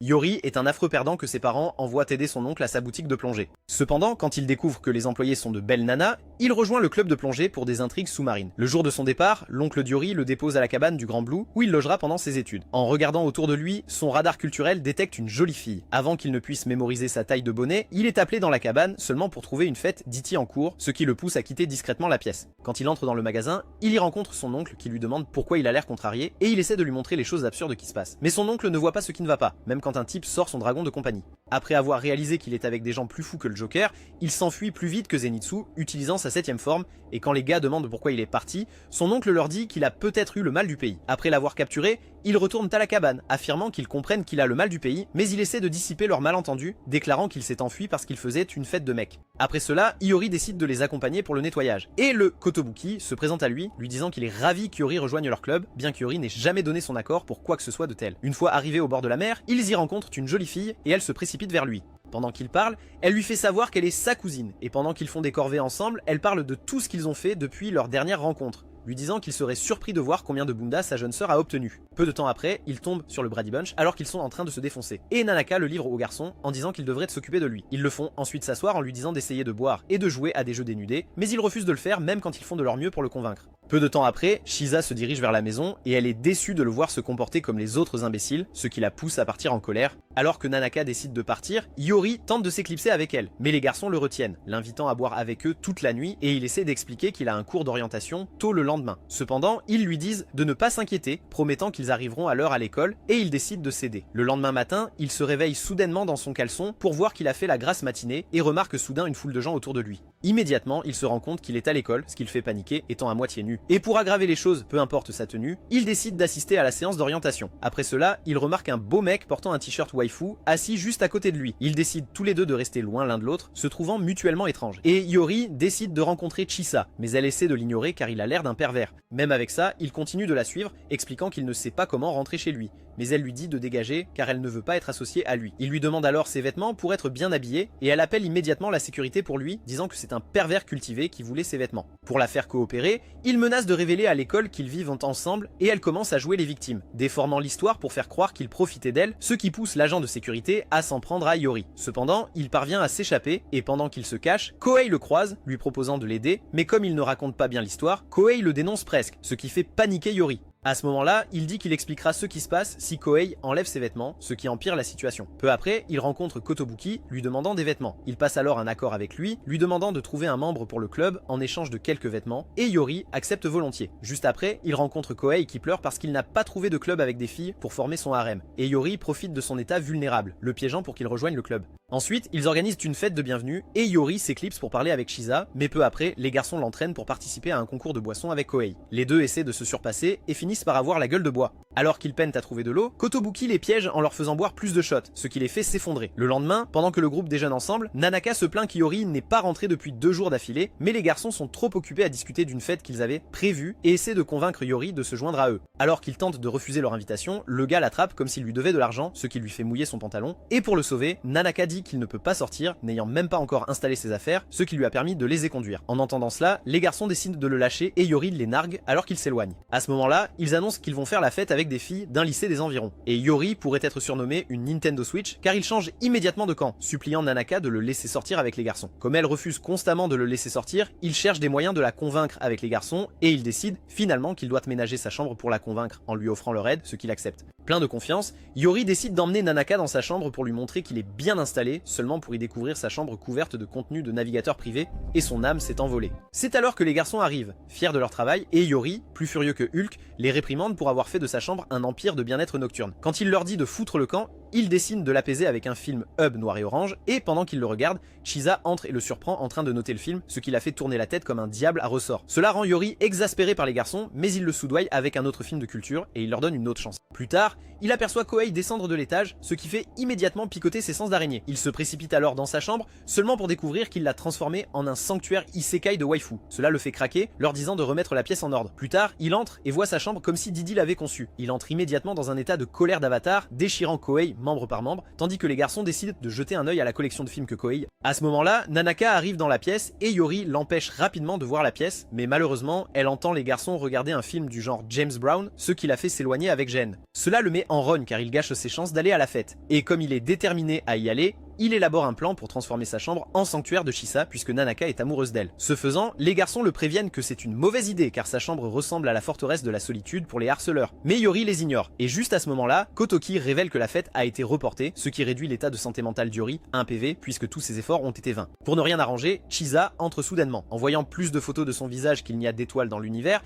Yori est un affreux perdant que ses parents envoient aider son oncle à sa boutique de plongée. Cependant, quand il découvre que les employés sont de belles nanas, il rejoint le club de plongée pour des intrigues sous-marines. Le jour de son départ, l'oncle d'Yori le dépose à la cabane du Grand Blue où il logera pendant ses études. En regardant autour de lui, son radar culturel détecte une jolie fille. Avant qu'il ne puisse mémoriser sa taille de bonnet, il est appelé dans la cabane seulement pour trouver une fête d'Iti en cours, ce qui le pousse à quitter discrètement la pièce. Quand il entre dans le magasin, il y rencontre son oncle qui lui demande pourquoi il a l'air contrarié et il essaie de lui montrer les choses absurdes qui se passent. Mais son oncle ne voit pas ce qui ne va pas, même quand un type sort son dragon de compagnie. Après avoir réalisé qu'il est avec des gens plus fous que le Joker, il s'enfuit plus vite que Zenitsu, utilisant sa 7ème forme, et quand les gars demandent pourquoi il est parti, son oncle leur dit qu'il a peut-être eu le mal du pays. Après l'avoir capturé, ils retournent à la cabane, affirmant qu'ils comprennent qu'il a le mal du pays, mais il essaie de dissiper leur malentendu, déclarant qu'il s'est enfui parce qu'il faisait une fête de mecs. Après cela, Iori décide de les accompagner pour le nettoyage, et le Kotobuki se présente à lui disant qu'il est ravi qu'Iori rejoigne leur club, bien qu'Iori n'ait jamais donné son accord pour quoi que ce soit de tel. Une fois arrivés au bord de la mer, ils y rencontrent une jolie fille, et elle se précipite vers lui. Pendant qu'il parle, elle lui fait savoir qu'elle est sa cousine, et pendant qu'ils font des corvées ensemble, elle parle de tout ce qu'ils ont fait depuis leur dernière rencontre, lui disant qu'il serait surpris de voir combien de bunda sa jeune sœur a obtenu. Peu de temps après, il tombe sur le Brady Bunch alors qu'ils sont en train de se défoncer. Et Nanaka le livre au garçon en disant qu'il devrait s'occuper de lui. Ils le font ensuite s'asseoir en lui disant d'essayer de boire et de jouer à des jeux dénudés, mais ils refusent de le faire même quand ils font de leur mieux pour le convaincre. Peu de temps après, Shiza se dirige vers la maison et elle est déçue de le voir se comporter comme les autres imbéciles, ce qui la pousse à partir en colère. Alors que Nanaka décide de partir, Yori tente de s'éclipser avec elle, mais les garçons le retiennent, l'invitant à boire avec eux toute la nuit et il essaie d'expliquer qu'il a un cours d'orientation tôt le lendemain. Cependant, ils lui disent de ne pas s'inquiéter, promettant qu'ils arriveront à l'heure à l'école et il décide de céder. Le lendemain matin, il se réveille soudainement dans son caleçon pour voir qu'il a fait la grasse matinée et remarque soudain une foule de gens autour de lui. Immédiatement, il se rend compte qu'il est à l'école, ce qui le fait paniquer, étant à moitié nu. Et pour aggraver les choses, peu importe sa tenue, il décide d'assister à la séance d'orientation. Après cela, il remarque un beau mec portant un t-shirt waifu assis juste à côté de lui. Ils décident tous les deux de rester loin l'un de l'autre, se trouvant mutuellement étranges. Et Yori décide de rencontrer Chisa, mais elle essaie de l'ignorer car il a l'air d'un pervers. Même avec ça, il continue de la suivre, expliquant qu'il ne sait pas comment rentrer chez lui. Mais elle lui dit de dégager car elle ne veut pas être associée à lui. Il lui demande alors ses vêtements pour être bien habillé et elle appelle immédiatement la sécurité pour lui, disant que c'est un pervers cultivé qui voulait ses vêtements. Pour la faire coopérer, il menace de révéler à l'école qu'ils vivent ensemble et elle commence à jouer les victimes, déformant l'histoire pour faire croire qu'il profitait d'elle, ce qui pousse l'agent de sécurité à s'en prendre à Yori. Cependant, il parvient à s'échapper et pendant qu'il se cache, Kohei le croise, lui proposant de l'aider, mais comme il ne raconte pas bien l'histoire, Kohei le dénonce presque, ce qui fait paniquer Yori. À ce moment-là, il dit qu'il expliquera ce qui se passe si Kohei enlève ses vêtements, ce qui empire la situation. Peu après, il rencontre Kotobuki, lui demandant des vêtements. Il passe alors un accord avec lui demandant de trouver un membre pour le club en échange de quelques vêtements, et Yori accepte volontiers. Juste après, il rencontre Kohei qui pleure parce qu'il n'a pas trouvé de club avec des filles pour former son harem, et Yori profite de son état vulnérable, le piégeant pour qu'il rejoigne le club. Ensuite, ils organisent une fête de bienvenue, et Yori s'éclipse pour parler avec Shiza, mais peu après, les garçons l'entraînent pour participer à un concours de boissons avec Kohei. Les deux essaient de se surpasser et finissent par avoir la gueule de bois. Alors qu'ils peinent à trouver de l'eau, Kotobuki les piège en leur faisant boire plus de shots, ce qui les fait s'effondrer. Le lendemain, pendant que le groupe déjeune ensemble, Nanaka se plaint qu'Yori n'est pas rentré depuis 2 jours d'affilée, mais les garçons sont trop occupés à discuter d'une fête qu'ils avaient prévue et essaient de convaincre Yori de se joindre à eux. Alors qu'ils tentent de refuser leur invitation, le gars l'attrape comme s'il lui devait de l'argent, ce qui lui fait mouiller son pantalon, et pour le sauver, Nanaka dit qu'il ne peut pas sortir, n'ayant même pas encore installé ses affaires, ce qui lui a permis de les éconduire. En entendant cela, les garçons décident de le lâcher et Yori les nargue alors qu'ils s'éloignent. À ce moment-là, ils annoncent qu'ils vont faire la fête avec des filles d'un lycée des environs. Et Yori pourrait être surnommé une Nintendo Switch car il change immédiatement de camp, suppliant Nanaka de le laisser sortir avec les garçons. Comme elle refuse constamment de le laisser sortir, il cherche des moyens de la convaincre avec les garçons et il décide finalement qu'il doit ménager sa chambre pour la convaincre en lui offrant leur aide, ce qu'il accepte. Plein de confiance, Yori décide d'emmener Nanaka dans sa chambre pour lui montrer qu'il est bien installé, seulement pour y découvrir sa chambre couverte de contenu de navigateur privé et son âme s'est envolée. C'est alors que les garçons arrivent, fiers de leur travail, et Yori, plus furieux que Hulk, les réprimande pour avoir fait de sa chambre un empire de bien-être nocturne. Quand il leur dit de foutre le camp, il décide de l'apaiser avec un film Hub noir et orange, et pendant qu'il le regarde, Chisa entre et le surprend en train de noter le film, ce qui l'a fait tourner la tête comme un diable à ressort. Cela rend Yori exaspéré par les garçons, mais il le soudoie avec un autre film de culture, et il leur donne une autre chance. Plus tard, il aperçoit Kohei descendre de l'étage, ce qui fait immédiatement picoter ses sens d'araignée. Il se précipite alors dans sa chambre, seulement pour découvrir qu'il l'a transformé en un sanctuaire isekai de waifu. Cela le fait craquer, leur disant de remettre la pièce en ordre. Plus tard, il entre et voit sa chambre comme si Didi l'avait conçue. Il entre immédiatement dans un état de colère d'avatar, déchirant Kohei membre par membre, tandis que les garçons décident de jeter un œil à la collection de films que Koei. À ce moment-là, Nanaka arrive dans la pièce et Yori l'empêche rapidement de voir la pièce, mais malheureusement, elle entend les garçons regarder un film du genre James Brown, ce qui la fait s'éloigner avec gêne. Cela le met en rogne car il gâche ses chances d'aller à la fête. Et comme il est déterminé à y aller, il élabore un plan pour transformer sa chambre en sanctuaire de Chisa puisque Nanaka est amoureuse d'elle. Ce faisant, les garçons le préviennent que c'est une mauvaise idée car sa chambre ressemble à la forteresse de la solitude pour les harceleurs. Mais Yori les ignore, et juste à ce moment-là, Kotoki révèle que la fête a été reportée, ce qui réduit l'état de santé mentale d'Yori à un PV puisque tous ses efforts ont été vains. Pour ne rien arranger, Chisa entre soudainement. En voyant plus de photos de son visage qu'il n'y a d'étoiles dans l'univers,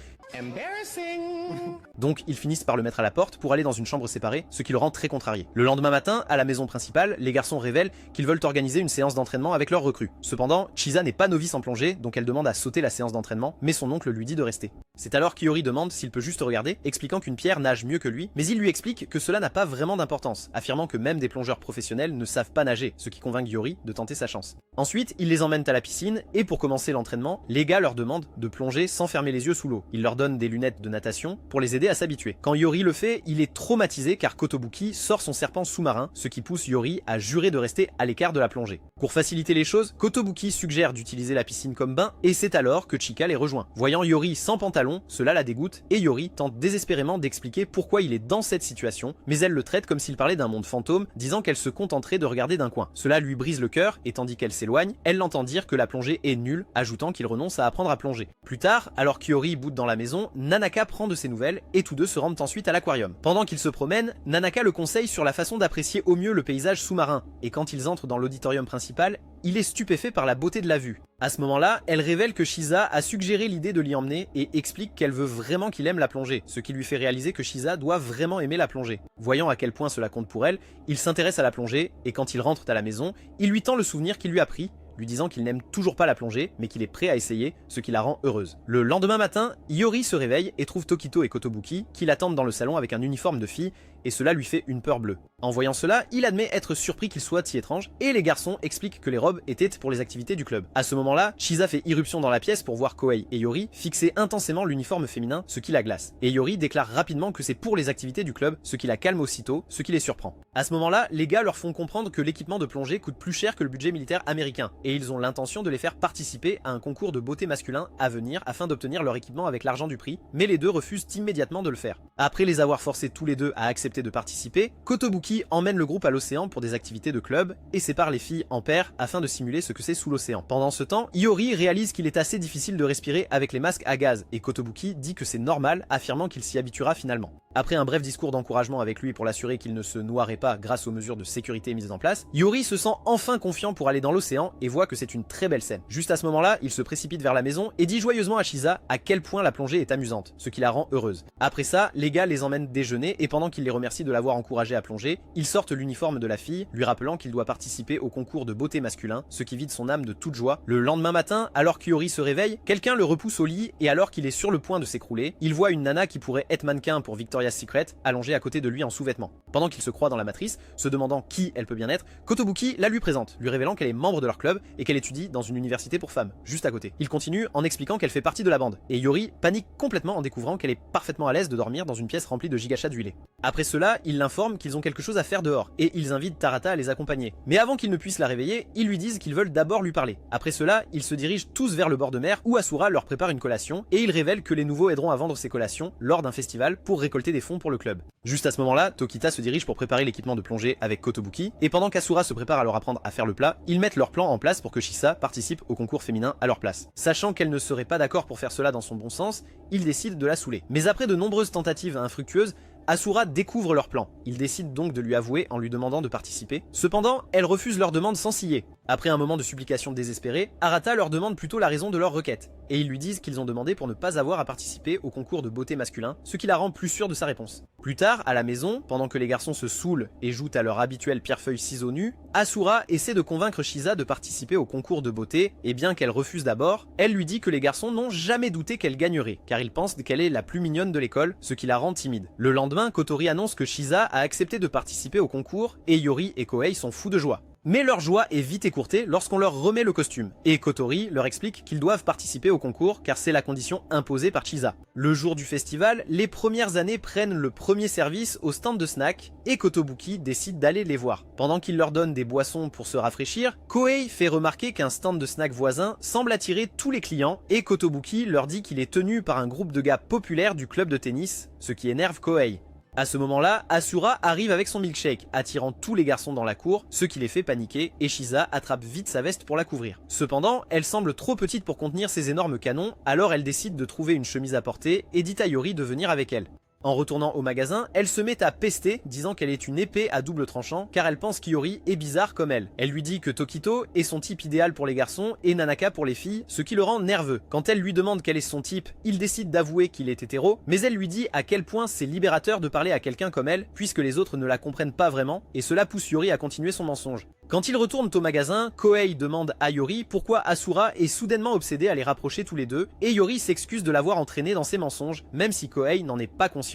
donc ils finissent par le mettre à la porte pour aller dans une chambre séparée, ce qui le rend très contrarié. Le lendemain matin, à la maison principale, les garçons révèlent qu'ils veulent organiser une séance d'entraînement avec leurs recrues. Cependant, Chisa n'est pas novice en plongée, donc elle demande à sauter la séance d'entraînement, mais son oncle lui dit de rester. C'est alors qu'Yori demande s'il peut juste regarder, expliquant qu'une pierre nage mieux que lui, mais il lui explique que cela n'a pas vraiment d'importance, affirmant que même des plongeurs professionnels ne savent pas nager, ce qui convainc Yori de tenter sa chance. Ensuite, il les emmène à la piscine, et pour commencer l'entraînement, les gars leur demandent de plonger sans fermer les yeux sous l'eau. Il leur donne des lunettes de natation pour les aider à s'habituer. Quand Yori le fait, il est traumatisé car Kotobuki sort son serpent sous-marin, ce qui pousse Yori à jurer de rester à l'écart de la plongée. Pour faciliter les choses, Kotobuki suggère d'utiliser la piscine comme bain, et c'est alors que Chika les rejoint. Voyant Yori sans pantalon, cela la dégoûte, et Yori tente désespérément d'expliquer pourquoi il est dans cette situation, mais elle le traite comme s'il parlait d'un monde fantôme, disant qu'elle se contenterait de regarder d'un coin. Cela lui brise le cœur, et tandis qu'elle s'éloigne, elle l'entend dire que la plongée est nulle, ajoutant qu'il renonce à apprendre à plonger. Plus tard, alors qu'Yori boude dans la maison, Nanaka prend de ses nouvelles, et tous deux se rendent ensuite à l'aquarium. Pendant qu'ils se promènent, Nanaka le conseille sur la façon d'apprécier au mieux le paysage sous-marin, et quand ils entrent dans l'auditorium principal, il est stupéfait par la beauté de la vue. À ce moment-là, elle révèle que Chisa a suggéré l'idée de l'y emmener et explique qu'elle veut vraiment qu'il aime la plongée, ce qui lui fait réaliser que Chisa doit vraiment aimer la plongée. Voyant à quel point cela compte pour elle, il s'intéresse à la plongée et quand ils rentrent à la maison, il lui tend le souvenir qu'il lui a pris, lui disant qu'il n'aime toujours pas la plongée, mais qu'il est prêt à essayer, ce qui la rend heureuse. Le lendemain matin, Yori se réveille et trouve Tokito et Kotobuki qui l'attendent dans le salon avec un uniforme de fille, et cela lui fait une peur bleue. En voyant cela, il admet être surpris qu'il soit si étrange, et les garçons expliquent que les robes étaient pour les activités du club. À ce moment-là, Chisa fait irruption dans la pièce pour voir Koei et Yori fixer intensément l'uniforme féminin, ce qui la glace. Et Yori déclare rapidement que c'est pour les activités du club, ce qui la calme aussitôt, ce qui les surprend. À ce moment-là, les gars leur font comprendre que l'équipement de plongée coûte plus cher que le budget militaire américain, et ils ont l'intention de les faire participer à un concours de beauté masculin à venir afin d'obtenir leur équipement avec l'argent du prix, mais les deux refusent immédiatement de le faire. Après les avoir forcés tous les deux à accepter de participer, Kotobuki emmène le groupe à l'océan pour des activités de club et sépare les filles en paires afin de simuler ce que c'est sous l'océan. Pendant ce temps, Yori réalise qu'il est assez difficile de respirer avec les masques à gaz et Kotobuki dit que c'est normal, affirmant qu'il s'y habituera finalement. Après un bref discours d'encouragement avec lui pour l'assurer qu'il ne se noierait pas grâce aux mesures de sécurité mises en place, Yori se sent enfin confiant pour aller dans l'océan et voit que c'est une très belle scène. Juste à ce moment-là, il se précipite vers la maison et dit joyeusement à Chisa à quel point la plongée est amusante, ce qui la rend heureuse. Après ça, les gars les emmènent déjeuner et pendant qu'il les remercie de l'avoir encouragé à plonger, ils sortent l'uniforme de la fille, lui rappelant qu'il doit participer au concours de beauté masculin, ce qui vide son âme de toute joie. Le lendemain matin, alors qu'Yori se réveille, quelqu'un le repousse au lit et alors qu'il est sur le point de s'écrouler, il voit une nana qui pourrait être mannequin pour Victoria's Secret allongée à côté de lui en sous-vêtements. Pendant qu'il se croit dans la matrice, se demandant qui elle peut bien être, Kotobuki la lui présente, lui révélant qu'elle est membre de leur club et qu'elle étudie dans une université pour femmes, juste à côté. Il continue en expliquant qu'elle fait partie de la bande, et Yori panique complètement en découvrant qu'elle est parfaitement à l'aise de dormir dans une pièce remplie de gigachas huilés. Après cela, il l'informe qu'ils ont quelque chose à faire dehors, et ils invitent Tarata à les accompagner. Mais avant qu'ils ne puissent la réveiller, ils lui disent qu'ils veulent d'abord lui parler. Après cela, ils se dirigent tous vers le bord de mer où Asura leur prépare une collation, et ils révèlent que les nouveaux aideront à vendre ces collations lors d'un festival pour récolter des fonds pour le club. Juste à ce moment-là, Tokita se dirige pour préparer l'équipement de plongée avec Kotobuki, et pendant qu'Asura se prépare à leur apprendre à faire le plat, ils mettent leur plan en place pour que Chisa participe au concours féminin à leur place. Sachant qu'elle ne serait pas d'accord pour faire cela dans son bon sens, ils décident de la saouler. Mais après de nombreuses tentatives infructueuses, Asura découvre leur plan. Ils décident donc de lui avouer en lui demandant de participer. Cependant, elle refuse leur demande sans ciller. Après un moment de supplication désespérée, Arata leur demande plutôt la raison de leur requête, et ils lui disent qu'ils ont demandé pour ne pas avoir à participer au concours de beauté masculin, ce qui la rend plus sûre de sa réponse. Plus tard, à la maison, pendant que les garçons se saoulent et jouent à leur habituel pierre-feuille ciseaux nus, Asura essaie de convaincre Chisa de participer au concours de beauté, et bien qu'elle refuse d'abord, elle lui dit que les garçons n'ont jamais douté qu'elle gagnerait, car ils pensent qu'elle est la plus mignonne de l'école, ce qui la rend timide. Le lendemain, Kotori annonce que Chisa a accepté de participer au concours, et Yori et Kohei sont fous de joie. Mais leur joie est vite écourtée lorsqu'on leur remet le costume, et Kotori leur explique qu'ils doivent participer au concours car c'est la condition imposée par Chisa. Le jour du festival, les premières années prennent le premier service au stand de snacks, et Kotobuki décide d'aller les voir. Pendant qu'il leur donne des boissons pour se rafraîchir, Kohei fait remarquer qu'un stand de snacks voisin semble attirer tous les clients, et Kotobuki leur dit qu'il est tenu par un groupe de gars populaires du club de tennis, ce qui énerve Kohei. À ce moment-là, Asura arrive avec son milkshake, attirant tous les garçons dans la cour, ce qui les fait paniquer, et Chisa attrape vite sa veste pour la couvrir. Cependant, elle semble trop petite pour contenir ces énormes canons, alors elle décide de trouver une chemise à porter et dit à Yori de venir avec elle. En retournant au magasin, elle se met à pester, disant qu'elle est une épée à double tranchant, car elle pense qu'Yori est bizarre comme elle. Elle lui dit que Tokito est son type idéal pour les garçons et Nanaka pour les filles, ce qui le rend nerveux. Quand elle lui demande quel est son type, il décide d'avouer qu'il est hétéro, mais elle lui dit à quel point c'est libérateur de parler à quelqu'un comme elle, puisque les autres ne la comprennent pas vraiment, et cela pousse Yori à continuer son mensonge. Quand ils retournent au magasin, Kohei demande à Yori pourquoi Asura est soudainement obsédée à les rapprocher tous les deux, et Yori s'excuse de l'avoir entraîné dans ses mensonges, même si Kohei n'en est pas conscient.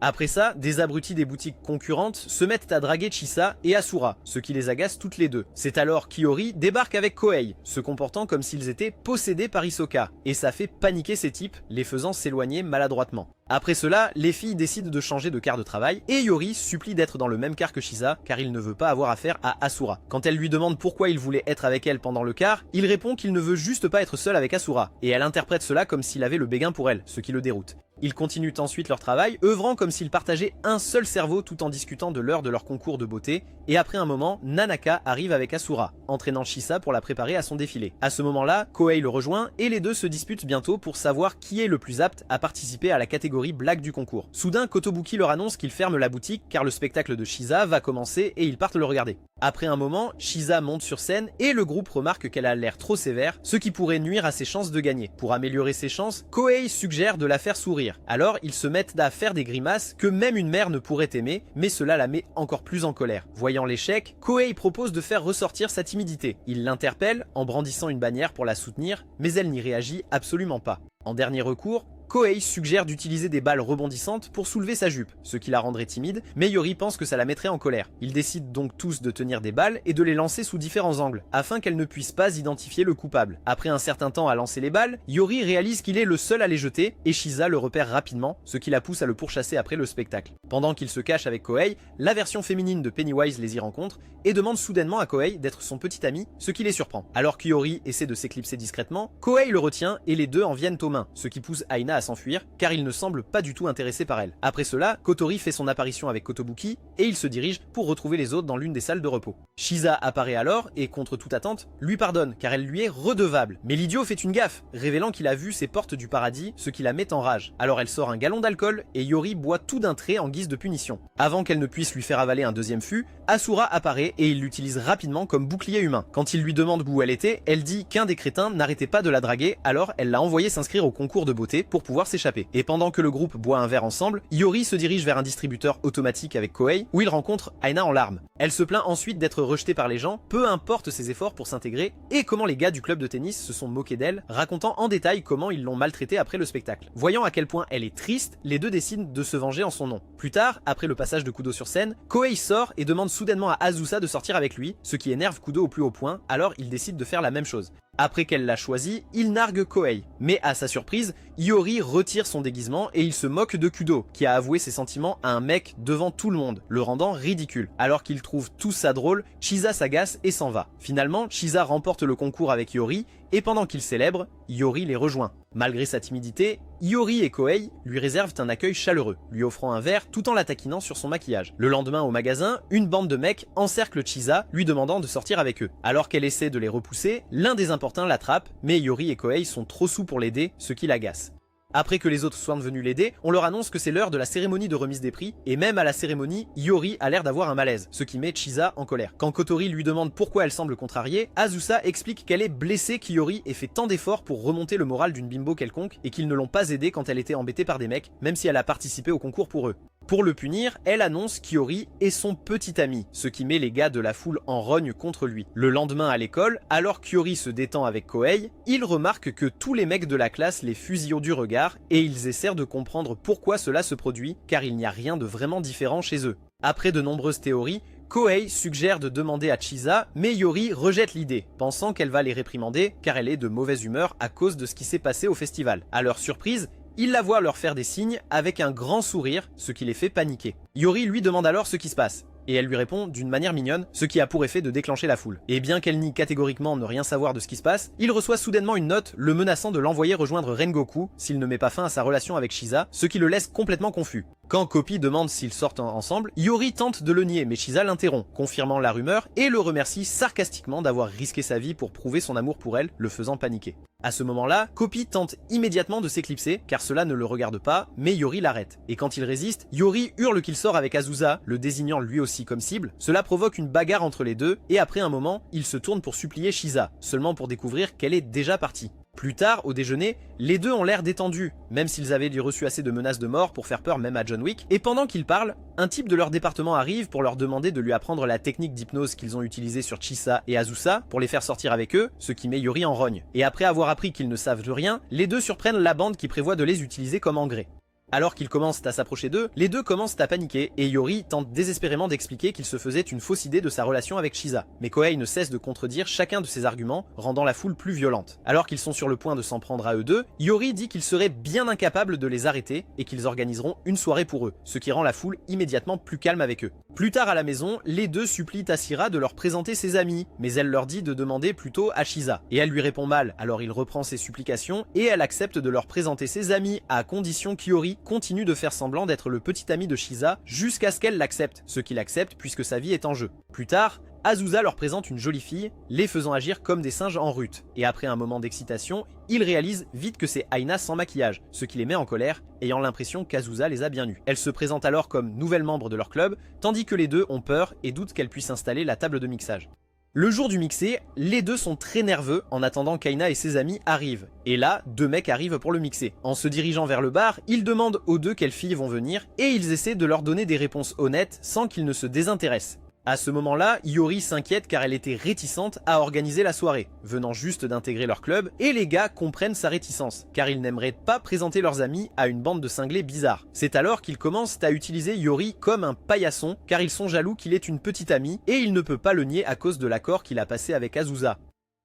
Après ça, des abrutis des boutiques concurrentes se mettent à draguer Chisa et Asura, ce qui les agace toutes les deux. C'est alors qu'Iori débarque avec Kohei, se comportant comme s'ils étaient possédés par Hisoka, et ça fait paniquer ces types, les faisant s'éloigner maladroitement. Après cela, les filles décident de changer de quart de travail, et Yori supplie d'être dans le même quart que Chisa, car il ne veut pas avoir affaire à Asura. Quand elle lui demande pourquoi il voulait être avec elle pendant le quart, il répond qu'il ne veut juste pas être seul avec Asura, et elle interprète cela comme s'il avait le béguin pour elle, ce qui le déroute. Ils continuent ensuite leur travail, œuvrant comme s'ils partageaient un seul cerveau tout en discutant de l'heure de leur concours de beauté, et après un moment, Nanaka arrive avec Asura, entraînant Chisa pour la préparer à son défilé. À ce moment-là, Kohei le rejoint, et les deux se disputent bientôt pour savoir qui est le plus apte à participer à la catégorie blague du concours. Soudain, Kotobuki leur annonce qu'il ferme la boutique car le spectacle de Chisa va commencer et ils partent le regarder. Après un moment, Chisa monte sur scène et le groupe remarque qu'elle a l'air trop sévère, ce qui pourrait nuire à ses chances de gagner. Pour améliorer ses chances, Kohei suggère de la faire sourire. Alors, ils se mettent à faire des grimaces que même une mère ne pourrait aimer, mais cela la met encore plus en colère. Voyant l'échec, Kohei propose de faire ressortir sa timidité. Il l'interpelle en brandissant une bannière pour la soutenir, mais elle n'y réagit absolument pas. En dernier recours, Kohei suggère d'utiliser des balles rebondissantes pour soulever sa jupe, ce qui la rendrait timide, mais Yori pense que ça la mettrait en colère. Ils décident donc tous de tenir des balles et de les lancer sous différents angles, afin qu'elle ne puisse pas identifier le coupable. Après un certain temps à lancer les balles, Yori réalise qu'il est le seul à les jeter, et Chisa le repère rapidement, ce qui la pousse à le pourchasser après le spectacle. Pendant qu'il se cache avec Kohei, la version féminine de Pennywise les y rencontre, et demande soudainement à Kohei d'être son petit ami, ce qui les surprend. Alors qu'Yori essaie de s'éclipser discrètement, Kohei le retient et les deux en viennent aux mains, ce qui pousse Aina à s'enfuir, car il ne semble pas du tout intéressé par elle. Après cela, Kotori fait son apparition avec Kotobuki, et il se dirige pour retrouver les autres dans l'une des salles de repos. Chisa apparaît alors, et contre toute attente, lui pardonne, car elle lui est redevable. Mais l'idiot fait une gaffe, révélant qu'il a vu ses portes du paradis, ce qui la met en rage. Alors elle sort un gallon d'alcool, et Yori boit tout d'un trait en guise de punition. Avant qu'elle ne puisse lui faire avaler un deuxième fût, Asura apparaît et il l'utilise rapidement comme bouclier humain. Quand il lui demande où elle était, elle dit qu'un des crétins n'arrêtait pas de la draguer, alors elle l'a envoyé s'inscrire au concours de beauté pour pouvoir s'échapper. Et pendant que le groupe boit un verre ensemble, Yori se dirige vers un distributeur automatique avec Kohei, où il rencontre Aina en larmes. Elle se plaint ensuite d'être rejetée par les gens, peu importe ses efforts pour s'intégrer, et comment les gars du club de tennis se sont moqués d'elle, racontant en détail comment ils l'ont maltraitée après le spectacle. Voyant à quel point elle est triste, les deux décident de se venger en son nom. Plus tard, après le passage de Kudo sur scène, Kohei sort et demande soudainement à Azusa de sortir avec lui, ce qui énerve Kudo au plus haut point, alors il décide de faire la même chose. Après qu'elle l'a choisi, il nargue Kohei. Mais à sa surprise, Yori retire son déguisement et il se moque de Kudo, qui a avoué ses sentiments à un mec devant tout le monde, le rendant ridicule. Alors qu'il trouve tout ça drôle, Chisa s'agace et s'en va. Finalement, Chisa remporte le concours avec Yori, et pendant qu'ils célèbrent, Yori les rejoint. Malgré sa timidité, Yori et Kohei lui réservent un accueil chaleureux, lui offrant un verre tout en la taquinant sur son maquillage. Le lendemain au magasin, une bande de mecs encercle Chisa, lui demandant de sortir avec eux. Alors qu'elle essaie de les repousser, l'un des importuns l'attrape, mais Yori et Kohei sont trop saouls pour l'aider, ce qui l'agace. Après que les autres soient venus l'aider, on leur annonce que c'est l'heure de la cérémonie de remise des prix, et même à la cérémonie, Yori a l'air d'avoir un malaise, ce qui met Chisa en colère. Quand Kotori lui demande pourquoi elle semble contrariée, Azusa explique qu'elle est blessée qu'Yori ait fait tant d'efforts pour remonter le moral d'une bimbo quelconque, et qu'ils ne l'ont pas aidée quand elle était embêtée par des mecs, même si elle a participé au concours pour eux. Pour le punir, elle annonce qu'Yori est son petit ami, ce qui met les gars de la foule en rogne contre lui. Le lendemain à l'école, alors qu'Yori se détend avec Kohei, il remarque que tous les mecs de la classe les fusillent du regard et ils essaient de comprendre pourquoi cela se produit, car il n'y a rien de vraiment différent chez eux. Après de nombreuses théories, Kohei suggère de demander à Chisa, mais Yori rejette l'idée, pensant qu'elle va les réprimander car elle est de mauvaise humeur à cause de ce qui s'est passé au festival. À leur surprise, il la voit leur faire des signes avec un grand sourire, ce qui les fait paniquer. Yori lui demande alors ce qui se passe, et elle lui répond d'une manière mignonne, ce qui a pour effet de déclencher la foule. Et bien qu'elle nie catégoriquement ne rien savoir de ce qui se passe, il reçoit soudainement une note le menaçant de l'envoyer rejoindre Rengoku s'il ne met pas fin à sa relation avec Chisa, ce qui le laisse complètement confus. Quand Kopi demande s'ils sortent ensemble, Yori tente de le nier mais Chisa l'interrompt, confirmant la rumeur et le remercie sarcastiquement d'avoir risqué sa vie pour prouver son amour pour elle, le faisant paniquer. À ce moment-là, Kopi tente immédiatement de s'éclipser car cela ne le regarde pas, mais Yori l'arrête. Et quand il résiste, Yori hurle qu'il sort avec Azusa, le désignant lui aussi comme cible. Cela provoque une bagarre entre les deux et après un moment, il se tourne pour supplier Chisa, seulement pour découvrir qu'elle est déjà partie. Plus tard, au déjeuner, les deux ont l'air détendus, même s'ils avaient reçu assez de menaces de mort pour faire peur même à John Wick, et pendant qu'ils parlent, un type de leur département arrive pour leur demander de lui apprendre la technique d'hypnose qu'ils ont utilisée sur Chisa et Azusa pour les faire sortir avec eux, ce qui met Yori en rogne. Et après avoir appris qu'ils ne savent de rien, les deux surprennent la bande qui prévoit de les utiliser comme engrais. Alors qu'ils commencent à s'approcher d'eux, les deux commencent à paniquer et Yori tente désespérément d'expliquer qu'il se faisait une fausse idée de sa relation avec Chisa. Mais Kohei ne cesse de contredire chacun de ses arguments, rendant la foule plus violente. Alors qu'ils sont sur le point de s'en prendre à eux deux, Yori dit qu'il serait bien incapable de les arrêter et qu'ils organiseront une soirée pour eux, ce qui rend la foule immédiatement plus calme avec eux. Plus tard à la maison, les deux supplient Ashira de leur présenter ses amis, mais elle leur dit de demander plutôt à Chisa. Et elle lui répond mal, alors il reprend ses supplications et elle accepte de leur présenter ses amis à condition qu'Yori continue de faire semblant d'être le petit ami de Chisa jusqu'à ce qu'elle l'accepte, ce qu'il accepte puisque sa vie est en jeu. Plus tard, Azusa leur présente une jolie fille, les faisant agir comme des singes en rut, et après un moment d'excitation, ils réalisent vite que c'est Aina sans maquillage, ce qui les met en colère, ayant l'impression qu'Azusa les a bien nus. Elle se présente alors comme nouvelle membre de leur club, tandis que les deux ont peur et doutent qu'elle puisse installer la table de mixage. Le jour du mixé, les deux sont très nerveux en attendant qu'Aina et ses amis arrivent. Et là, deux mecs arrivent pour le mixer. En se dirigeant vers le bar, ils demandent aux deux quelles filles vont venir et ils essaient de leur donner des réponses honnêtes sans qu'ils ne se désintéressent. À ce moment-là, Yori s'inquiète car elle était réticente à organiser la soirée, venant juste d'intégrer leur club, et les gars comprennent sa réticence, car ils n'aimeraient pas présenter leurs amis à une bande de cinglés bizarres. C'est alors qu'ils commencent à utiliser Yori comme un paillasson, car ils sont jaloux qu'il ait une petite amie, et il ne peut pas le nier à cause de l'accord qu'il a passé avec Azusa.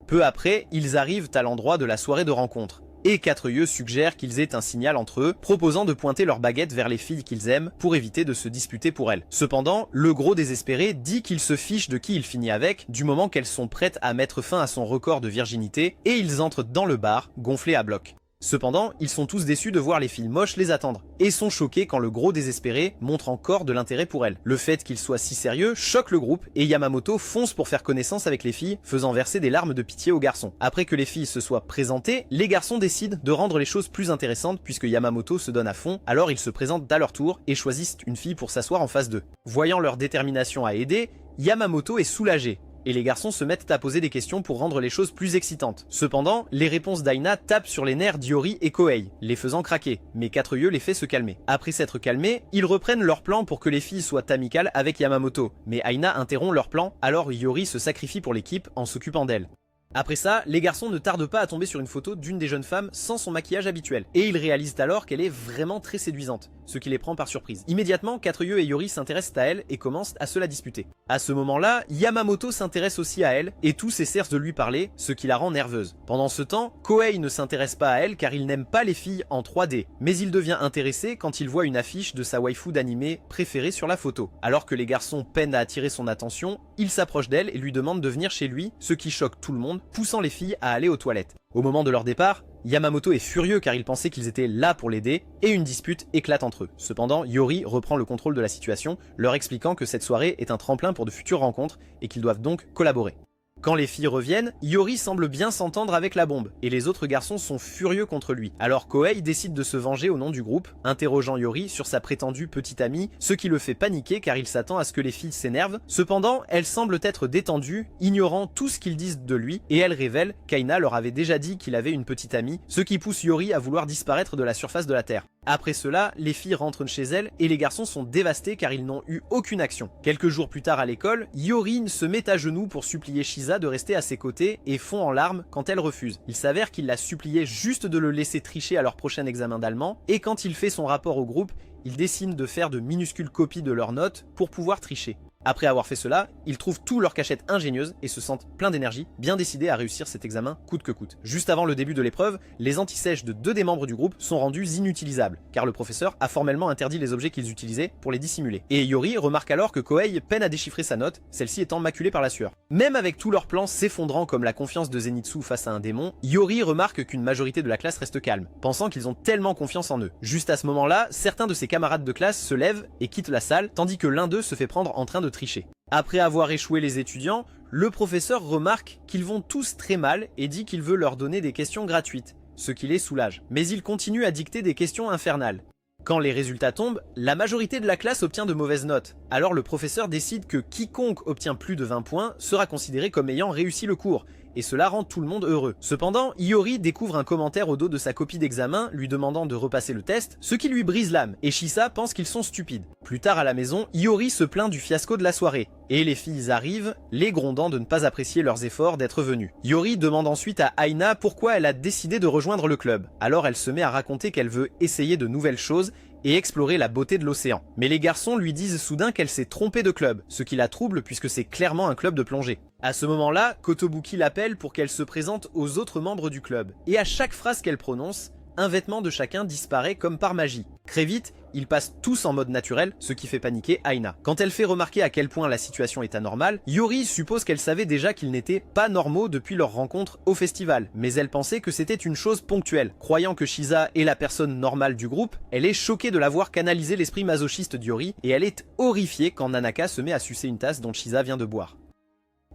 Peu après, ils arrivent à l'endroit de la soirée de rencontre. Et quatre yeux suggèrent qu'ils aient un signal entre eux, proposant de pointer leur baguette vers les filles qu'ils aiment pour éviter de se disputer pour elles. Cependant, le gros désespéré dit qu'il se fiche de qui il finit avec, du moment qu'elles sont prêtes à mettre fin à son record de virginité, et ils entrent dans le bar, gonflés à bloc. Cependant, ils sont tous déçus de voir les filles moches les attendre, et sont choqués quand le gros désespéré montre encore de l'intérêt pour elles. Le fait qu'il soit si sérieux choque le groupe, et Yamamoto fonce pour faire connaissance avec les filles, faisant verser des larmes de pitié aux garçons. Après que les filles se soient présentées, les garçons décident de rendre les choses plus intéressantes puisque Yamamoto se donne à fond, alors ils se présentent à leur tour et choisissent une fille pour s'asseoir en face d'eux. Voyant leur détermination à aider, Yamamoto est soulagé. Et les garçons se mettent à poser des questions pour rendre les choses plus excitantes. Cependant, les réponses d'Aina tapent sur les nerfs d'Yori et Kohei, les faisant craquer, mais quatre yeux les fait se calmer. Après s'être calmés, ils reprennent leur plan pour que les filles soient amicales avec Yamamoto, mais Aina interrompt leur plan, alors Yori se sacrifie pour l'équipe en s'occupant d'elle. Après ça, les garçons ne tardent pas à tomber sur une photo d'une des jeunes femmes sans son maquillage habituel, et ils réalisent alors qu'elle est vraiment très séduisante, ce qui les prend par surprise. Immédiatement, quatre yeux et Yori s'intéressent à elle et commencent à se la disputer. À ce moment-là, Yamamoto s'intéresse aussi à elle, et tous essaient de lui parler, ce qui la rend nerveuse. Pendant ce temps, Kohei ne s'intéresse pas à elle car il n'aime pas les filles en 3D, mais il devient intéressé quand il voit une affiche de sa waifu d'anime préférée sur la photo. Alors que les garçons peinent à attirer son attention, il s'approche d'elle et lui demande de venir chez lui, ce qui choque tout le monde, poussant les filles à aller aux toilettes. Au moment de leur départ, Yamamoto est furieux car il pensait qu'ils étaient là pour l'aider et une dispute éclate entre eux. Cependant, Yori reprend le contrôle de la situation, leur expliquant que cette soirée est un tremplin pour de futures rencontres et qu'ils doivent donc collaborer. Quand les filles reviennent, Yori semble bien s'entendre avec la bombe, et les autres garçons sont furieux contre lui. Alors Kohei décide de se venger au nom du groupe, interrogeant Yori sur sa prétendue petite amie, ce qui le fait paniquer car il s'attend à ce que les filles s'énervent. Cependant, elles semblent être détendues, ignorant tout ce qu'ils disent de lui, et elles révèlent qu'Aina leur avait déjà dit qu'il avait une petite amie, ce qui pousse Yori à vouloir disparaître de la surface de la Terre. Après cela, les filles rentrent chez elles et les garçons sont dévastés car ils n'ont eu aucune action. Quelques jours plus tard à l'école, Yori se met à genoux pour supplier Chisa de rester à ses côtés et fond en larmes quand elle refuse. Il s'avère qu'il l'a supplié juste de le laisser tricher à leur prochain examen d'allemand et quand il fait son rapport au groupe, il décide de faire de minuscules copies de leurs notes pour pouvoir tricher. Après avoir fait cela, ils trouvent tout leur cachette ingénieuse et se sentent pleins d'énergie, bien décidés à réussir cet examen coûte que coûte. Juste avant le début de l'épreuve, les antisèches de 2 des membres du groupe sont rendus inutilisables, car le professeur a formellement interdit les objets qu'ils utilisaient pour les dissimuler. Et Yori remarque alors que Kohei peine à déchiffrer sa note, celle-ci étant maculée par la sueur. Même avec tous leurs plans s'effondrant comme la confiance de Zenitsu face à un démon, Yori remarque qu'une majorité de la classe reste calme, pensant qu'ils ont tellement confiance en eux. Juste à ce moment-là, certains de ses camarades de classe se lèvent et quittent la salle, tandis que l'un d'eux se fait prendre en train de tricher. Après avoir échoué les étudiants, le professeur remarque qu'ils vont tous très mal et dit qu'il veut leur donner des questions gratuites, ce qui les soulage. Mais il continue à dicter des questions infernales. Quand les résultats tombent, la majorité de la classe obtient de mauvaises notes. Alors le professeur décide que quiconque obtient plus de 20 points sera considéré comme ayant réussi le cours, et cela rend tout le monde heureux. Cependant, Iori découvre un commentaire au dos de sa copie d'examen lui demandant de repasser le test, ce qui lui brise l'âme, et Shisa pense qu'ils sont stupides. Plus tard à la maison, Iori se plaint du fiasco de la soirée, et les filles arrivent, les grondant de ne pas apprécier leurs efforts d'être venues. Iori demande ensuite à Aina pourquoi elle a décidé de rejoindre le club. Alors elle se met à raconter qu'elle veut essayer de nouvelles choses et explorer la beauté de l'océan. Mais les garçons lui disent soudain qu'elle s'est trompée de club, ce qui la trouble puisque c'est clairement un club de plongée. À ce moment-là, Kotobuki l'appelle pour qu'elle se présente aux autres membres du club. Et à chaque phrase qu'elle prononce, un vêtement de chacun disparaît comme par magie. Très vite, ils passent tous en mode naturel, ce qui fait paniquer Aina. Quand elle fait remarquer à quel point la situation est anormale, Yori suppose qu'elle savait déjà qu'ils n'étaient pas normaux depuis leur rencontre au festival, mais elle pensait que c'était une chose ponctuelle. Croyant que Shisa est la personne normale du groupe, elle est choquée de l'avoir canalisé l'esprit masochiste d'Yori, et elle est horrifiée quand Nanaka se met à sucer une tasse dont Shisa vient de boire.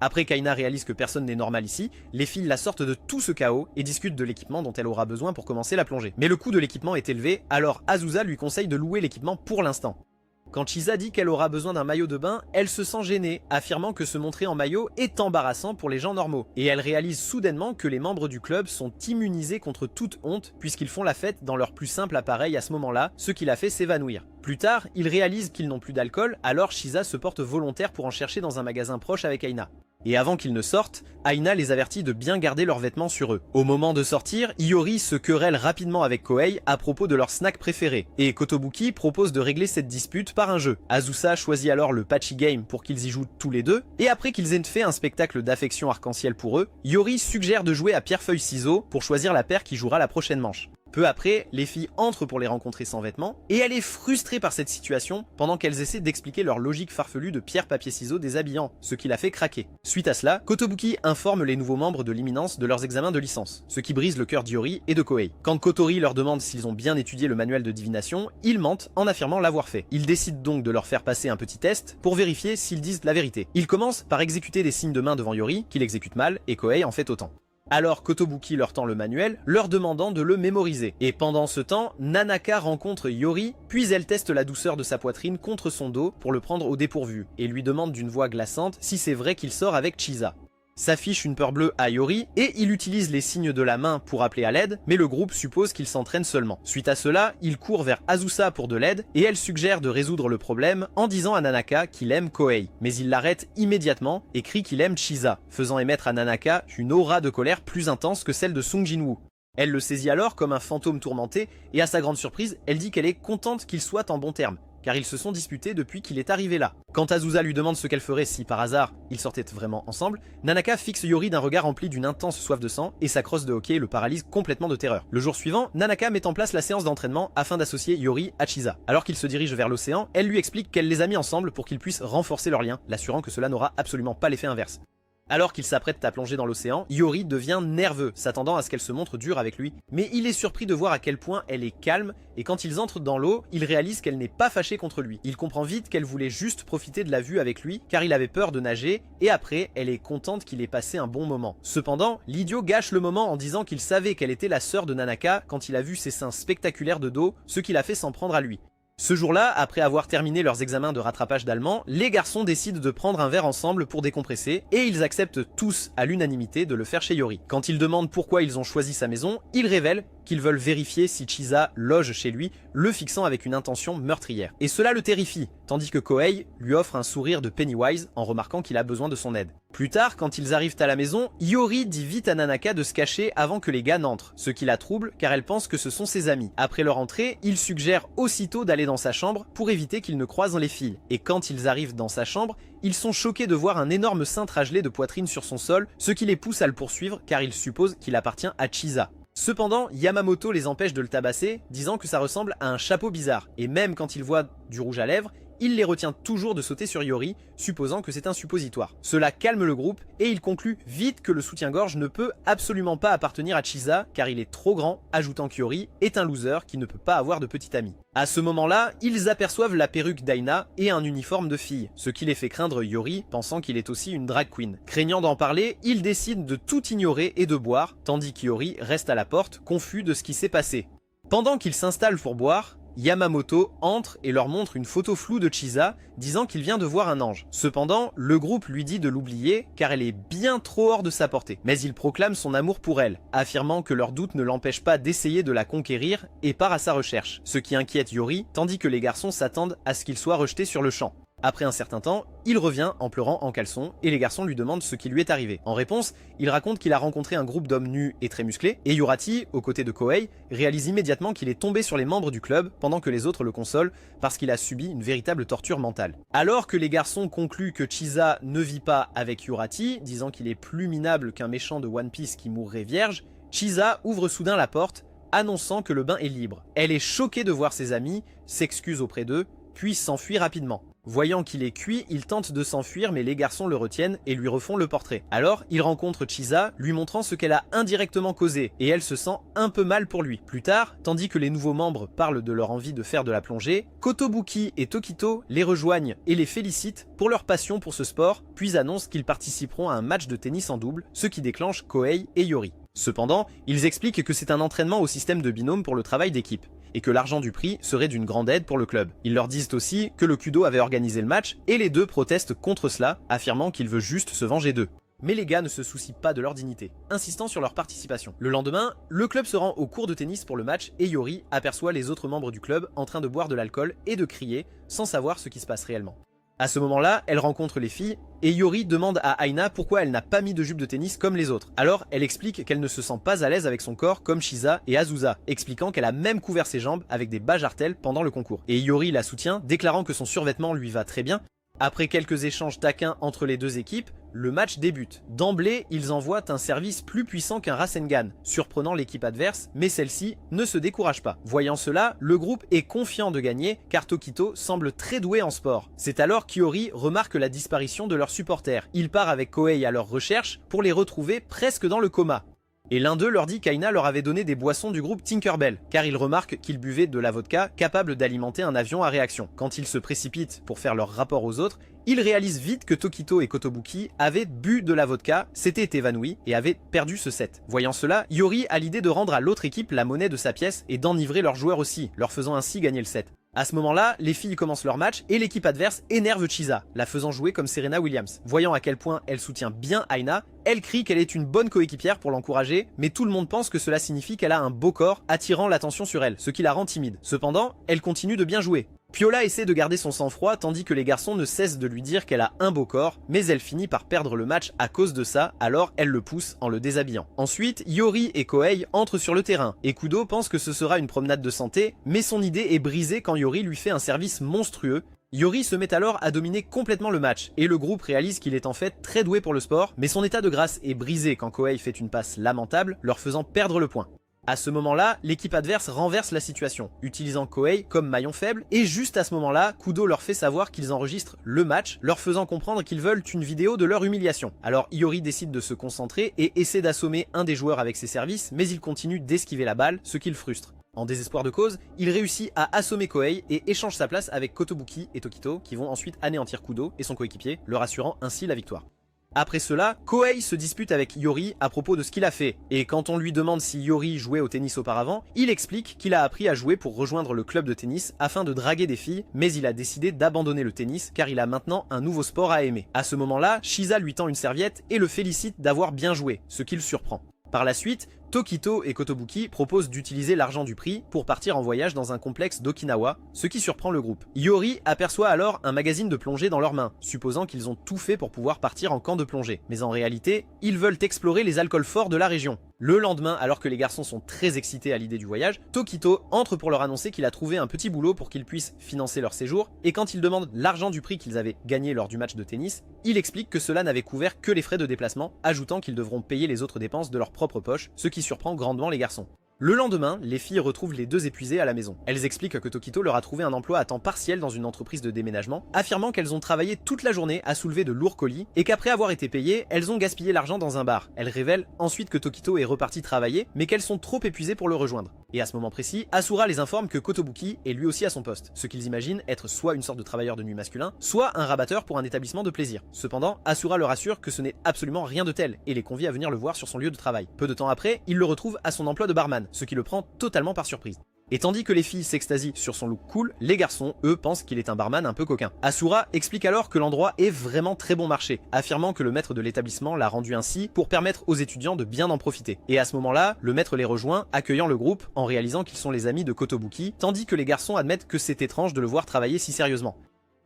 Après qu'Aina réalise que personne n'est normal ici, les filles la sortent de tout ce chaos et discutent de l'équipement dont elle aura besoin pour commencer la plongée. Mais le coût de l'équipement est élevé, alors Azusa lui conseille de louer l'équipement pour l'instant. Quand Shisa dit qu'elle aura besoin d'un maillot de bain, elle se sent gênée, affirmant que se montrer en maillot est embarrassant pour les gens normaux. Et elle réalise soudainement que les membres du club sont immunisés contre toute honte puisqu'ils font la fête dans leur plus simple appareil à ce moment-là, ce qui la fait s'évanouir. Plus tard, ils réalisent qu'ils n'ont plus d'alcool, alors Shisa se porte volontaire pour en chercher dans un magasin proche avec Aina. Et avant qu'ils ne sortent, Aina les avertit de bien garder leurs vêtements sur eux. Au moment de sortir, Iori se querelle rapidement avec Kohei à propos de leur snack préféré, et Kotobuki propose de régler cette dispute par un jeu. Azusa choisit alors le Patchy Game pour qu'ils y jouent tous les deux, et après qu'ils aient fait un spectacle d'affection arc-en-ciel pour eux, Iori suggère de jouer à pierre-feuille-ciseaux pour choisir la paire qui jouera la prochaine manche. Peu après, les filles entrent pour les rencontrer sans vêtements, et elle est frustrée par cette situation pendant qu'elles essaient d'expliquer leur logique farfelue de pierre-papier-ciseaux déshabillant, ce qui la fait craquer. Suite à cela, Kotobuki informe les nouveaux membres de l'imminence de leurs examens de licence, ce qui brise le cœur d'Iori et de Kohei. Quand Kotori leur demande s'ils ont bien étudié le manuel de divination, ils mentent en affirmant l'avoir fait. Ils décident donc de leur faire passer un petit test pour vérifier s'ils disent la vérité. Ils commencent par exécuter des signes de main devant Iori, qu'il exécute mal, et Kohei en fait autant. Alors Kotobuki leur tend le manuel, leur demandant de le mémoriser. Et pendant ce temps, Nanaka rencontre Iori, puis elle teste la douceur de sa poitrine contre son dos pour le prendre au dépourvu, et lui demande d'une voix glaçante si c'est vrai qu'il sort avec Chisa. S'affiche une peur bleue à Iori, et il utilise les signes de la main pour appeler à l'aide, mais le groupe suppose qu'il s'entraîne seulement. Suite à cela, il court vers Azusa pour de l'aide, et elle suggère de résoudre le problème en disant à Nanaka qu'il aime Kohei. Mais il l'arrête immédiatement et crie qu'il aime Chisa, faisant émettre à Nanaka une aura de colère plus intense que celle de Sung Jinwoo. Elle le saisit alors comme un fantôme tourmenté, et à sa grande surprise, elle dit qu'elle est contente qu'il soit en bons termes, car ils se sont disputés depuis qu'il est arrivé là. Quand Azusa lui demande ce qu'elle ferait si par hasard ils sortaient vraiment ensemble, Nanaka fixe Yori d'un regard rempli d'une intense soif de sang et sa crosse de hockey le paralyse complètement de terreur. Le jour suivant, Nanaka met en place la séance d'entraînement afin d'associer Yori à Chisa. Alors qu'ils se dirigent vers l'océan, elle lui explique qu'elle les a mis ensemble pour qu'ils puissent renforcer leur lien, l'assurant que cela n'aura absolument pas l'effet inverse. Alors qu'il s'apprête à plonger dans l'océan, Yori devient nerveux, s'attendant à ce qu'elle se montre dure avec lui, mais il est surpris de voir à quel point elle est calme, et quand ils entrent dans l'eau, il réalise qu'elle n'est pas fâchée contre lui. Il comprend vite qu'elle voulait juste profiter de la vue avec lui, car il avait peur de nager, et après, elle est contente qu'il ait passé un bon moment. Cependant, l'idiot gâche le moment en disant qu'il savait qu'elle était la sœur de Nanaka quand il a vu ses seins spectaculaires de dos, ce qui l'a fait s'en prendre à lui. Ce jour-là, après avoir terminé leurs examens de rattrapage d'allemand, les garçons décident de prendre un verre ensemble pour décompresser, et ils acceptent tous à l'unanimité de le faire chez Yori. Quand ils demandent pourquoi ils ont choisi sa maison, il révèle qu'ils veulent vérifier si Chisa loge chez lui, le fixant avec une intention meurtrière. Et cela le terrifie, tandis que Kohei lui offre un sourire de Pennywise en remarquant qu'il a besoin de son aide. Plus tard, quand ils arrivent à la maison, Iori dit vite à Nanaka de se cacher avant que les gars n'entrent, ce qui la trouble car elle pense que ce sont ses amis. Après leur entrée, il suggère aussitôt d'aller dans sa chambre pour éviter qu'ils ne croisent les filles. Et quand ils arrivent dans sa chambre, ils sont choqués de voir un énorme cintre à gelée de poitrine sur son sol, ce qui les pousse à le poursuivre car ils supposent qu'il appartient à Chisa. Cependant, Yamamoto les empêche de le tabasser, disant que ça ressemble à un chapeau bizarre, et même quand il voit du rouge à lèvres, il les retient toujours de sauter sur Iori, supposant que c'est un suppositoire. Cela calme le groupe, et il conclut vite que le soutien-gorge ne peut absolument pas appartenir à Chisa, car il est trop grand, ajoutant qu'Iori est un loser qui ne peut pas avoir de petit ami. À ce moment-là, ils aperçoivent la perruque d'Aina et un uniforme de fille, ce qui les fait craindre Iori, pensant qu'il est aussi une drag queen. Craignant d'en parler, ils décident de tout ignorer et de boire, tandis qu'Iori reste à la porte, confus de ce qui s'est passé. Pendant qu'ils s'installent pour boire, Yamamoto entre et leur montre une photo floue de Chisa, disant qu'il vient de voir un ange. Cependant, le groupe lui dit de l'oublier car elle est bien trop hors de sa portée. Mais il proclame son amour pour elle, affirmant que leur doute ne l'empêche pas d'essayer de la conquérir et part à sa recherche, ce qui inquiète Iori, tandis que les garçons s'attendent à ce qu'il soit rejeté sur le champ. Après un certain temps, il revient en pleurant en caleçon et les garçons lui demandent ce qui lui est arrivé. En réponse, il raconte qu'il a rencontré un groupe d'hommes nus et très musclés et Yurati, aux côtés de Kohei, réalise immédiatement qu'il est tombé sur les membres du club pendant que les autres le consolent parce qu'il a subi une véritable torture mentale. Alors que les garçons concluent que Chisa ne vit pas avec Yurati, disant qu'il est plus minable qu'un méchant de One Piece qui mourrait vierge, Chisa ouvre soudain la porte, annonçant que le bain est libre. Elle est choquée de voir ses amis, s'excuse auprès d'eux, puis s'enfuit rapidement. Voyant qu'il est cuit, il tente de s'enfuir mais les garçons le retiennent et lui refont le portrait. Alors, il rencontre Chisa, lui montrant ce qu'elle a indirectement causé, et elle se sent un peu mal pour lui. Plus tard, tandis que les nouveaux membres parlent de leur envie de faire de la plongée, Kotobuki et Tokito les rejoignent et les félicitent pour leur passion pour ce sport, puis annoncent qu'ils participeront à un match de tennis en double, ce qui déclenche Kohei et Iori. Cependant, ils expliquent que c'est un entraînement au système de binôme pour le travail d'équipe, et que l'argent du prix serait d'une grande aide pour le club. Ils leur disent aussi que le Kudo avait organisé le match, et les deux protestent contre cela, affirmant qu'il veut juste se venger d'eux. Mais les gars ne se soucient pas de leur dignité, insistant sur leur participation. Le lendemain, le club se rend au cours de tennis pour le match et Iori aperçoit les autres membres du club en train de boire de l'alcool et de crier, sans savoir ce qui se passe réellement. À ce moment-là, elle rencontre les filles et Iori demande à Aina pourquoi elle n'a pas mis de jupe de tennis comme les autres. Alors, elle explique qu'elle ne se sent pas à l'aise avec son corps comme Chisa et Azusa, expliquant qu'elle a même couvert ses jambes avec des bas jartelles pendant le concours. Et Iori la soutient, déclarant que son survêtement lui va très bien. Après quelques échanges taquins entre les deux équipes, le match débute. D'emblée, ils envoient un service plus puissant qu'un Rasengan, surprenant l'équipe adverse, mais celle-ci ne se décourage pas. Voyant cela, le groupe est confiant de gagner, car Tokito semble très doué en sport. C'est alors qu'Iori remarque la disparition de leurs supporters. Il part avec Kohei à leur recherche pour les retrouver presque dans le coma. Et l'un d'eux leur dit qu'Aina leur avait donné des boissons du groupe Tinkerbell, car il remarque qu'ils buvaient de la vodka capable d'alimenter un avion à réaction. Quand ils se précipitent pour faire leur rapport aux autres, ils réalisent vite que Tokito et Kotobuki avaient bu de la vodka, s'étaient évanouis et avaient perdu ce set. Voyant cela, Iori a l'idée de rendre à l'autre équipe la monnaie de sa pièce et d'enivrer leurs joueurs aussi, leur faisant ainsi gagner le set. À ce moment-là, les filles commencent leur match et l'équipe adverse énerve Chisa, la faisant jouer comme Serena Williams. Voyant à quel point elle soutient bien Aina, elle crie qu'elle est une bonne coéquipière pour l'encourager, mais tout le monde pense que cela signifie qu'elle a un beau corps, attirant l'attention sur elle, ce qui la rend timide. Cependant, elle continue de bien jouer. Piola essaie de garder son sang-froid tandis que les garçons ne cessent de lui dire qu'elle a un beau corps, mais elle finit par perdre le match à cause de ça, alors elle le pousse en le déshabillant. Ensuite, Iori et Kohei entrent sur le terrain, et Kudo pense que ce sera une promenade de santé, mais son idée est brisée quand Iori lui fait un service monstrueux. Iori se met alors à dominer complètement le match, et le groupe réalise qu'il est en fait très doué pour le sport, mais son état de grâce est brisé quand Kohei fait une passe lamentable, leur faisant perdre le point. À ce moment-là, l'équipe adverse renverse la situation, utilisant Kohei comme maillon faible, et juste à ce moment-là, Kudo leur fait savoir qu'ils enregistrent le match, leur faisant comprendre qu'ils veulent une vidéo de leur humiliation. Alors Iori décide de se concentrer et essaie d'assommer un des joueurs avec ses services, mais il continue d'esquiver la balle, ce qui le frustre. En désespoir de cause, il réussit à assommer Kohei et échange sa place avec Kotobuki et Tokito, qui vont ensuite anéantir Kudo et son coéquipier, leur assurant ainsi la victoire. Après cela, Kohei se dispute avec Iori à propos de ce qu'il a fait, et quand on lui demande si Iori jouait au tennis auparavant, il explique qu'il a appris à jouer pour rejoindre le club de tennis afin de draguer des filles, mais il a décidé d'abandonner le tennis car il a maintenant un nouveau sport à aimer. À ce moment-là, Chisa lui tend une serviette et le félicite d'avoir bien joué, ce qui le surprend. Par la suite, Tokito et Kotobuki proposent d'utiliser l'argent du prix pour partir en voyage dans un complexe d'Okinawa, ce qui surprend le groupe. Iori aperçoit alors un magazine de plongée dans leurs mains, supposant qu'ils ont tout fait pour pouvoir partir en camp de plongée. Mais en réalité, ils veulent explorer les alcools forts de la région. Le lendemain, alors que les garçons sont très excités à l'idée du voyage, Tokito entre pour leur annoncer qu'il a trouvé un petit boulot pour qu'ils puissent financer leur séjour, et quand ils demandent l'argent du prix qu'ils avaient gagné lors du match de tennis, il explique que cela n'avait couvert que les frais de déplacement, ajoutant qu'ils devront payer les autres dépenses de leur propre poche, ce qui surprend grandement les garçons. Le lendemain, les filles retrouvent les deux épuisées à la maison. Elles expliquent que Tokito leur a trouvé un emploi à temps partiel dans une entreprise de déménagement, affirmant qu'elles ont travaillé toute la journée à soulever de lourds colis et qu'après avoir été payées, elles ont gaspillé l'argent dans un bar. Elles révèlent ensuite que Tokito est reparti travailler, mais qu'elles sont trop épuisées pour le rejoindre. Et à ce moment précis, Asura les informe que Kotobuki est lui aussi à son poste, ce qu'ils imaginent être soit une sorte de travailleur de nuit masculin, soit un rabatteur pour un établissement de plaisir. Cependant, Asura leur assure que ce n'est absolument rien de tel et les convie à venir le voir sur son lieu de travail. Peu de temps après, il le retrouve à son emploi de barman, ce qui le prend totalement par surprise. Et tandis que les filles s'extasient sur son look cool, les garçons, eux, pensent qu'il est un barman un peu coquin. Asura explique alors que l'endroit est vraiment très bon marché, affirmant que le maître de l'établissement l'a rendu ainsi pour permettre aux étudiants de bien en profiter. Et à ce moment-là, le maître les rejoint, accueillant le groupe en réalisant qu'ils sont les amis de Kotobuki, tandis que les garçons admettent que c'est étrange de le voir travailler si sérieusement.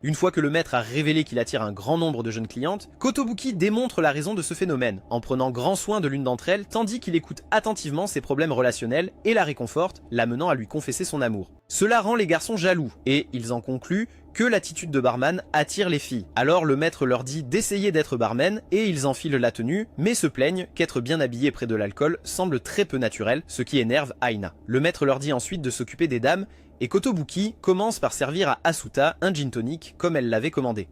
Une fois que le maître a révélé qu'il attire un grand nombre de jeunes clientes, Kotobuki démontre la raison de ce phénomène, en prenant grand soin de l'une d'entre elles, tandis qu'il écoute attentivement ses problèmes relationnels et la réconforte, l'amenant à lui confesser son amour. Cela rend les garçons jaloux, et ils en concluent que l'attitude de barman attire les filles. Alors le maître leur dit d'essayer d'être barman, et ils enfilent la tenue, mais se plaignent qu'être bien habillé près de l'alcool semble très peu naturel, ce qui énerve Aina. Le maître leur dit ensuite de s'occuper des dames, et Kotobuki commence par servir à Asuta un gin tonic comme elle l'avait commandé.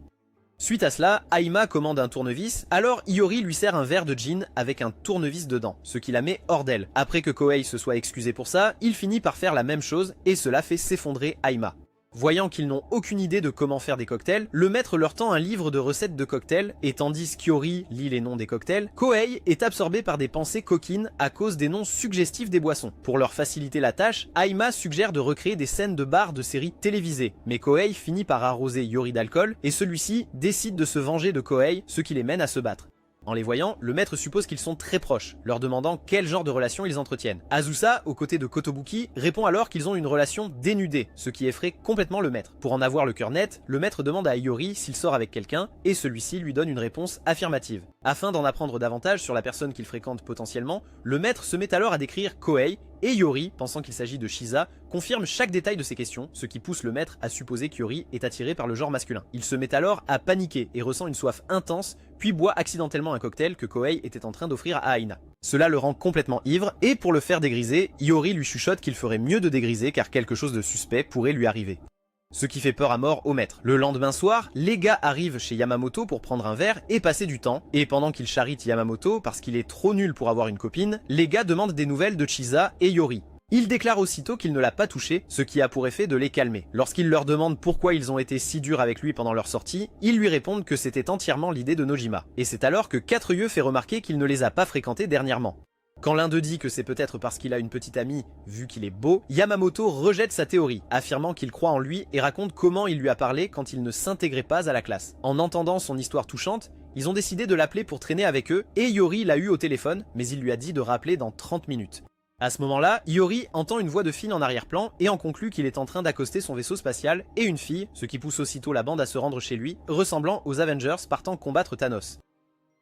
Suite à cela, Aima commande un tournevis, alors Iori lui sert un verre de gin avec un tournevis dedans, ce qui la met hors d'elle. Après que Kohei se soit excusé pour ça, il finit par faire la même chose et cela fait s'effondrer Aima. Voyant qu'ils n'ont aucune idée de comment faire des cocktails, le maître leur tend un livre de recettes de cocktails, et tandis qu'Iori lit les noms des cocktails, Kohei est absorbé par des pensées coquines à cause des noms suggestifs des boissons. Pour leur faciliter la tâche, Aima suggère de recréer des scènes de bar de séries télévisées, mais Kohei finit par arroser Iori d'alcool, et celui-ci décide de se venger de Kohei, ce qui les mène à se battre. En les voyant, le maître suppose qu'ils sont très proches, leur demandant quel genre de relation ils entretiennent. Azusa, aux côtés de Kotobuki, répond alors qu'ils ont une relation dénudée, ce qui effraie complètement le maître. Pour en avoir le cœur net, le maître demande à Iori s'il sort avec quelqu'un, et celui-ci lui donne une réponse affirmative. Afin d'en apprendre davantage sur la personne qu'il fréquente potentiellement, le maître se met alors à décrire Kohei, et Iori, pensant qu'il s'agit de Shiza, confirme chaque détail de ses questions, ce qui pousse le maître à supposer qu'Iori est attiré par le genre masculin. Il se met alors à paniquer et ressent une soif intense, puis boit accidentellement un cocktail que Kohei était en train d'offrir à Aina. Cela le rend complètement ivre, et pour le faire dégriser, Iori lui chuchote qu'il ferait mieux de dégriser car quelque chose de suspect pourrait lui arriver. Ce qui fait peur à mort au maître. Le lendemain soir, les gars arrivent chez Yamamoto pour prendre un verre et passer du temps, et pendant qu'ils charritent Yamamoto parce qu'il est trop nul pour avoir une copine, les gars demandent des nouvelles de Chisa et Iori. Il déclare aussitôt qu'il ne l'a pas touché, ce qui a pour effet de les calmer. Lorsqu'il leur demande pourquoi ils ont été si durs avec lui pendant leur sortie, ils lui répondent que c'était entièrement l'idée de Nojima. Et c'est alors que Quatreyeux fait remarquer qu'il ne les a pas fréquentés dernièrement. Quand l'un d'eux dit que c'est peut-être parce qu'il a une petite amie, vu qu'il est beau, Yamamoto rejette sa théorie, affirmant qu'il croit en lui et raconte comment il lui a parlé quand il ne s'intégrait pas à la classe. En entendant son histoire touchante, ils ont décidé de l'appeler pour traîner avec eux, et Iori l'a eu au téléphone, mais il lui a dit de rappeler dans 30 minutes. À ce moment-là, Iori entend une voix de fille en arrière-plan et en conclut qu'il est en train d'accoster son vaisseau spatial et une fille, ce qui pousse aussitôt la bande à se rendre chez lui, ressemblant aux Avengers partant combattre Thanos.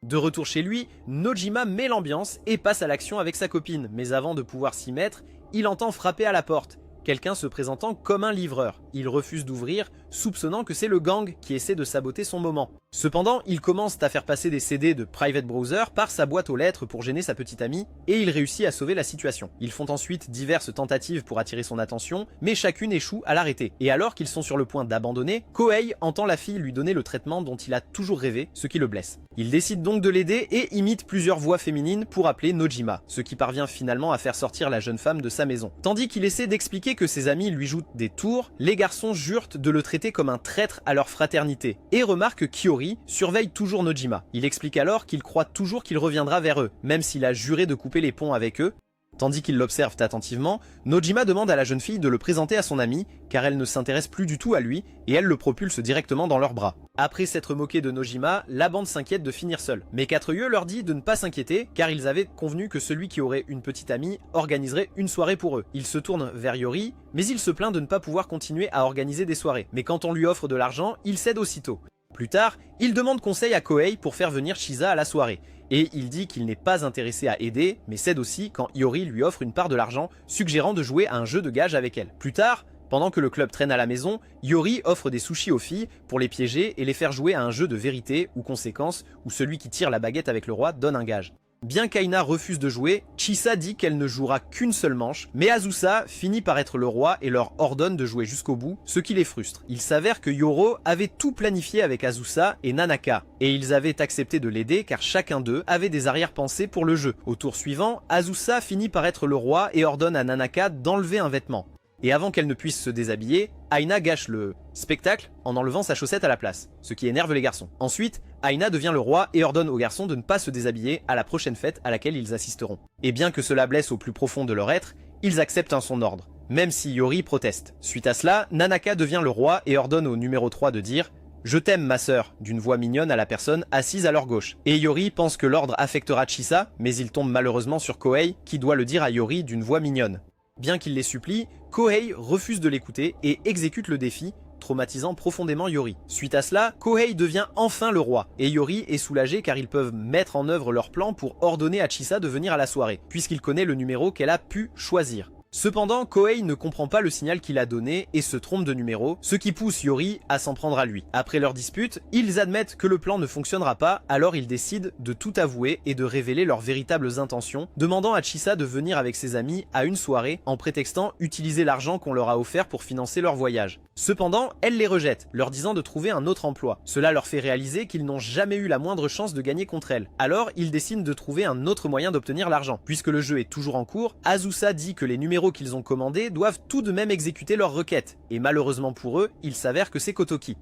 De retour chez lui, Nojima met l'ambiance et passe à l'action avec sa copine, mais avant de pouvoir s'y mettre, il entend frapper à la porte, quelqu'un se présentant comme un livreur. Il refuse d'ouvrir, soupçonnant que c'est le gang qui essaie de saboter son moment. Cependant, il commence à faire passer des CD de Private Browser par sa boîte aux lettres pour gêner sa petite amie, et il réussit à sauver la situation. Ils font ensuite diverses tentatives pour attirer son attention, mais chacune échoue à l'arrêter. Et alors qu'ils sont sur le point d'abandonner, Kohei entend la fille lui donner le traitement dont il a toujours rêvé, ce qui le blesse. Il décide donc de l'aider et imite plusieurs voix féminines pour appeler Nojima, ce qui parvient finalement à faire sortir la jeune femme de sa maison. Tandis qu'il essaie d'expliquer que ses amis lui jouent des tours, les garçons jurent de le traiter comme un traître à leur fraternité, et remarquent qu'Iori surveille toujours Nojima. Il explique alors qu'il croit toujours qu'il reviendra vers eux, même s'il a juré de couper les ponts avec eux, Tandis qu'ils l'observent attentivement, Nojima demande à la jeune fille de le présenter à son amie, car elle ne s'intéresse plus du tout à lui, et elle le propulse directement dans leurs bras. Après s'être moqué de Nojima, la bande s'inquiète de finir seule. Mais Quatre Yeux leur dit de ne pas s'inquiéter, car ils avaient convenu que celui qui aurait une petite amie organiserait une soirée pour eux. Il se tourne vers Yori, mais il se plaint de ne pas pouvoir continuer à organiser des soirées. Mais quand on lui offre de l'argent, il cède aussitôt. Plus tard, il demande conseil à Kohei pour faire venir Chisa à la soirée. Et il dit qu'il n'est pas intéressé à aider, mais cède aussi quand Yori lui offre une part de l'argent, suggérant de jouer à un jeu de gage avec elle. Plus tard, pendant que le club traîne à la maison, Yori offre des sushis aux filles pour les piéger et les faire jouer à un jeu de vérité ou conséquence où celui qui tire la baguette avec le roi donne un gage. Bien qu'Aina refuse de jouer, Chisa dit qu'elle ne jouera qu'une seule manche, mais Azusa finit par être le roi et leur ordonne de jouer jusqu'au bout, ce qui les frustre. Il s'avère que Yoro avait tout planifié avec Azusa et Nanaka, et ils avaient accepté de l'aider car chacun d'eux avait des arrière-pensées pour le jeu. Au tour suivant, Azusa finit par être le roi et ordonne à Nanaka d'enlever un vêtement. Et avant qu'elle ne puisse se déshabiller, Aina gâche le spectacle en enlevant sa chaussette à la place, ce qui énerve les garçons. Ensuite, Aina devient le roi et ordonne aux garçons de ne pas se déshabiller à la prochaine fête à laquelle ils assisteront. Et bien que cela blesse au plus profond de leur être, ils acceptent son ordre, même si Yori proteste. Suite à cela, Nanaka devient le roi et ordonne au numéro 3 de dire « Je t'aime ma sœur » d'une voix mignonne à la personne assise à leur gauche. Et Yori pense que l'ordre affectera Chisa, mais il tombe malheureusement sur Kohei qui doit le dire à Yori d'une voix mignonne. Bien qu'il les supplie, Kohei refuse de l'écouter et exécute le défi, traumatisant profondément Yori. Suite à cela, Kohei devient enfin le roi, et Yori est soulagé car ils peuvent mettre en œuvre leur plan pour ordonner à Chisa de venir à la soirée, puisqu'il connaît le numéro qu'elle a pu choisir. Cependant, Kohei ne comprend pas le signal qu'il a donné et se trompe de numéro, ce qui pousse Yori à s'en prendre à lui. Après leur dispute, ils admettent que le plan ne fonctionnera pas, alors ils décident de tout avouer et de révéler leurs véritables intentions, demandant à Chisa de venir avec ses amis à une soirée en prétextant utiliser l'argent qu'on leur a offert pour financer leur voyage. Cependant, elle les rejette, leur disant de trouver un autre emploi. Cela leur fait réaliser qu'ils n'ont jamais eu la moindre chance de gagner contre elle. Alors, ils décident de trouver un autre moyen d'obtenir l'argent. Puisque le jeu est toujours en cours, Azusa dit que les numéros qu'ils ont commandés doivent tout de même exécuter leur requête. Et malheureusement pour eux, il s'avère que c'est Kotoki.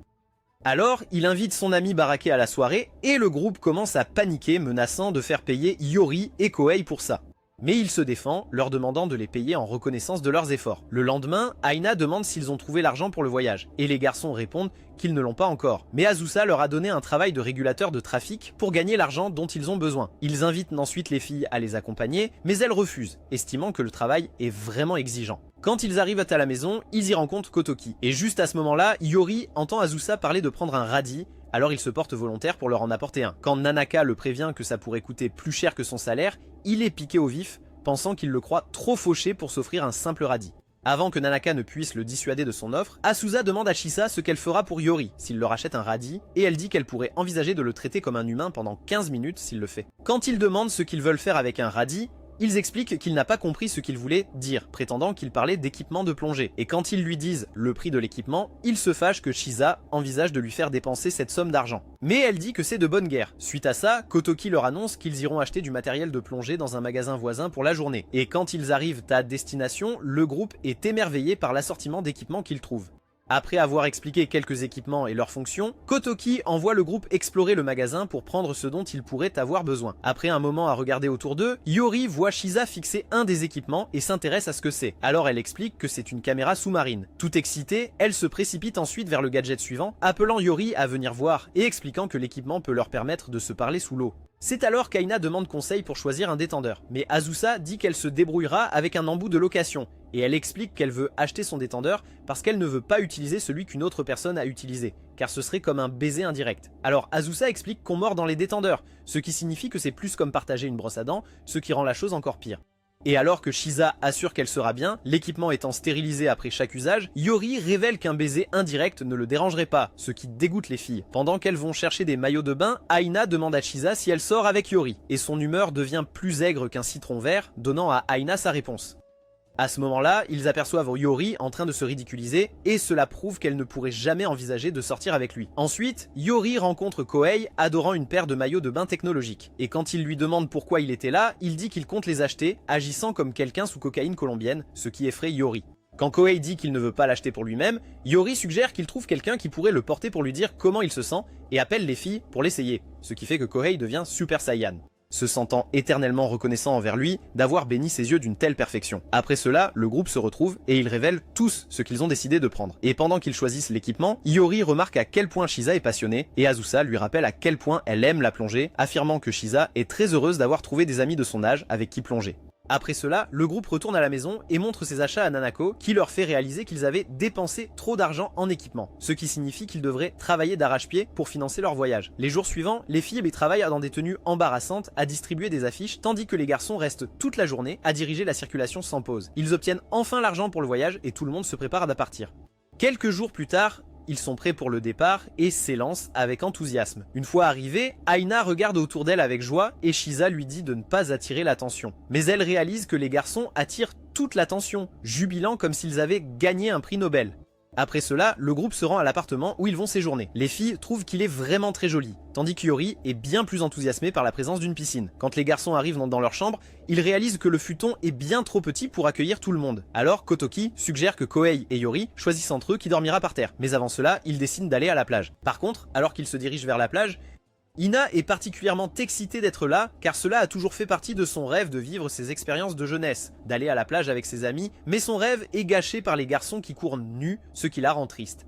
Alors, il invite son ami Barake à la soirée et le groupe commence à paniquer, menaçant de faire payer Yori et Kohei pour ça. Mais il se défend, leur demandant de les payer en reconnaissance de leurs efforts. Le lendemain, Aina demande s'ils ont trouvé l'argent pour le voyage, et les garçons répondent qu'ils ne l'ont pas encore. Mais Azusa leur a donné un travail de régulateur de trafic pour gagner l'argent dont ils ont besoin. Ils invitent ensuite les filles à les accompagner, mais elles refusent, estimant que le travail est vraiment exigeant. Quand ils arrivent à la maison, ils y rencontrent Kotoki. Et juste à ce moment-là, Yori entend Azusa parler de prendre un radis, alors il se porte volontaire pour leur en apporter un. Quand Nanaka le prévient que ça pourrait coûter plus cher que son salaire, il est piqué au vif, pensant qu'il le croit trop fauché pour s'offrir un simple radis. Avant que Nanaka ne puisse le dissuader de son offre, Azusa demande à Chisa ce qu'elle fera pour Yori s'il leur achète un radis, et elle dit qu'elle pourrait envisager de le traiter comme un humain pendant 15 minutes s'il le fait. Quand il demande ce qu'ils veulent faire avec un radis, ils expliquent qu'il n'a pas compris ce qu'il voulait dire, prétendant qu'il parlait d'équipement de plongée. Et quand ils lui disent le prix de l'équipement, il se fâche que Chisa envisage de lui faire dépenser cette somme d'argent. Mais elle dit que c'est de bonne guerre. Suite à ça, Kotoki leur annonce qu'ils iront acheter du matériel de plongée dans un magasin voisin pour la journée. Et quand ils arrivent à destination, le groupe est émerveillé par l'assortiment d'équipements qu'ils trouvent. Après avoir expliqué quelques équipements et leurs fonctions, Kotoki envoie le groupe explorer le magasin pour prendre ce dont ils pourraient avoir besoin. Après un moment à regarder autour d'eux, Yori voit Chisa fixer un des équipements et s'intéresse à ce que c'est. Alors elle explique que c'est une caméra sous-marine. Tout excitée, elle se précipite ensuite vers le gadget suivant, appelant Yori à venir voir et expliquant que l'équipement peut leur permettre de se parler sous l'eau. C'est alors qu'Aina demande conseil pour choisir un détendeur, mais Azusa dit qu'elle se débrouillera avec un embout de location, et elle explique qu'elle veut acheter son détendeur parce qu'elle ne veut pas utiliser celui qu'une autre personne a utilisé, car ce serait comme un baiser indirect. Alors Azusa explique qu'on mord dans les détendeurs, ce qui signifie que c'est plus comme partager une brosse à dents, ce qui rend la chose encore pire. Et alors que Chisa assure qu'elle sera bien, l'équipement étant stérilisé après chaque usage, Yori révèle qu'un baiser indirect ne le dérangerait pas, ce qui dégoûte les filles. Pendant qu'elles vont chercher des maillots de bain, Aina demande à Chisa si elle sort avec Yori, et son humeur devient plus aigre qu'un citron vert, donnant à Aina sa réponse. À ce moment-là, ils aperçoivent Yori en train de se ridiculiser, et cela prouve qu'elle ne pourrait jamais envisager de sortir avec lui. Ensuite, Yori rencontre Kohei adorant une paire de maillots de bain technologiques. Et quand il lui demande pourquoi il était là, il dit qu'il compte les acheter, agissant comme quelqu'un sous cocaïne colombienne, ce qui effraie Yori. Quand Kohei dit qu'il ne veut pas l'acheter pour lui-même, Yori suggère qu'il trouve quelqu'un qui pourrait le porter pour lui dire comment il se sent, et appelle les filles pour l'essayer, ce qui fait que Kohei devient Super Saiyan. se sentant éternellement reconnaissant envers lui d'avoir béni ses yeux d'une telle perfection. Après cela, le groupe se retrouve et ils révèlent tous ce qu'ils ont décidé de prendre. Et pendant qu'ils choisissent l'équipement, Iori remarque à quel point Shisa est passionnée et Azusa lui rappelle à quel point elle aime la plongée, affirmant que Shisa est très heureuse d'avoir trouvé des amis de son âge avec qui plonger. Après cela, le groupe retourne à la maison et montre ses achats à Nanako, qui leur fait réaliser qu'ils avaient dépensé trop d'argent en équipement, ce qui signifie qu'ils devraient travailler d'arrache-pied pour financer leur voyage. Les jours suivants, les filles travaillent dans des tenues embarrassantes à distribuer des affiches, tandis que les garçons restent toute la journée à diriger la circulation sans pause. Ils obtiennent enfin l'argent pour le voyage et tout le monde se prépare à partir. Quelques jours plus tard, ils sont prêts pour le départ et s'élancent avec enthousiasme. Une fois arrivés, Aina regarde autour d'elle avec joie et Shisa lui dit de ne pas attirer l'attention. Mais elle réalise que les garçons attirent toute l'attention, jubilant comme s'ils avaient gagné un prix Nobel. Après cela, le groupe se rend à l'appartement où ils vont séjourner. Les filles trouvent qu'il est vraiment très joli, tandis qu'Iori est bien plus enthousiasmé par la présence d'une piscine. Quand les garçons arrivent dans leur chambre, ils réalisent que le futon est bien trop petit pour accueillir tout le monde. Alors Kotoki suggère que Kohei et Yori choisissent entre eux qui dormira par terre. Mais avant cela, ils décident d'aller à la plage. Par contre, alors qu'ils se dirigent vers la plage, Ina est particulièrement excitée d'être là, car cela a toujours fait partie de son rêve de vivre ses expériences de jeunesse, d'aller à la plage avec ses amis, mais son rêve est gâché par les garçons qui courent nus, ce qui la rend triste.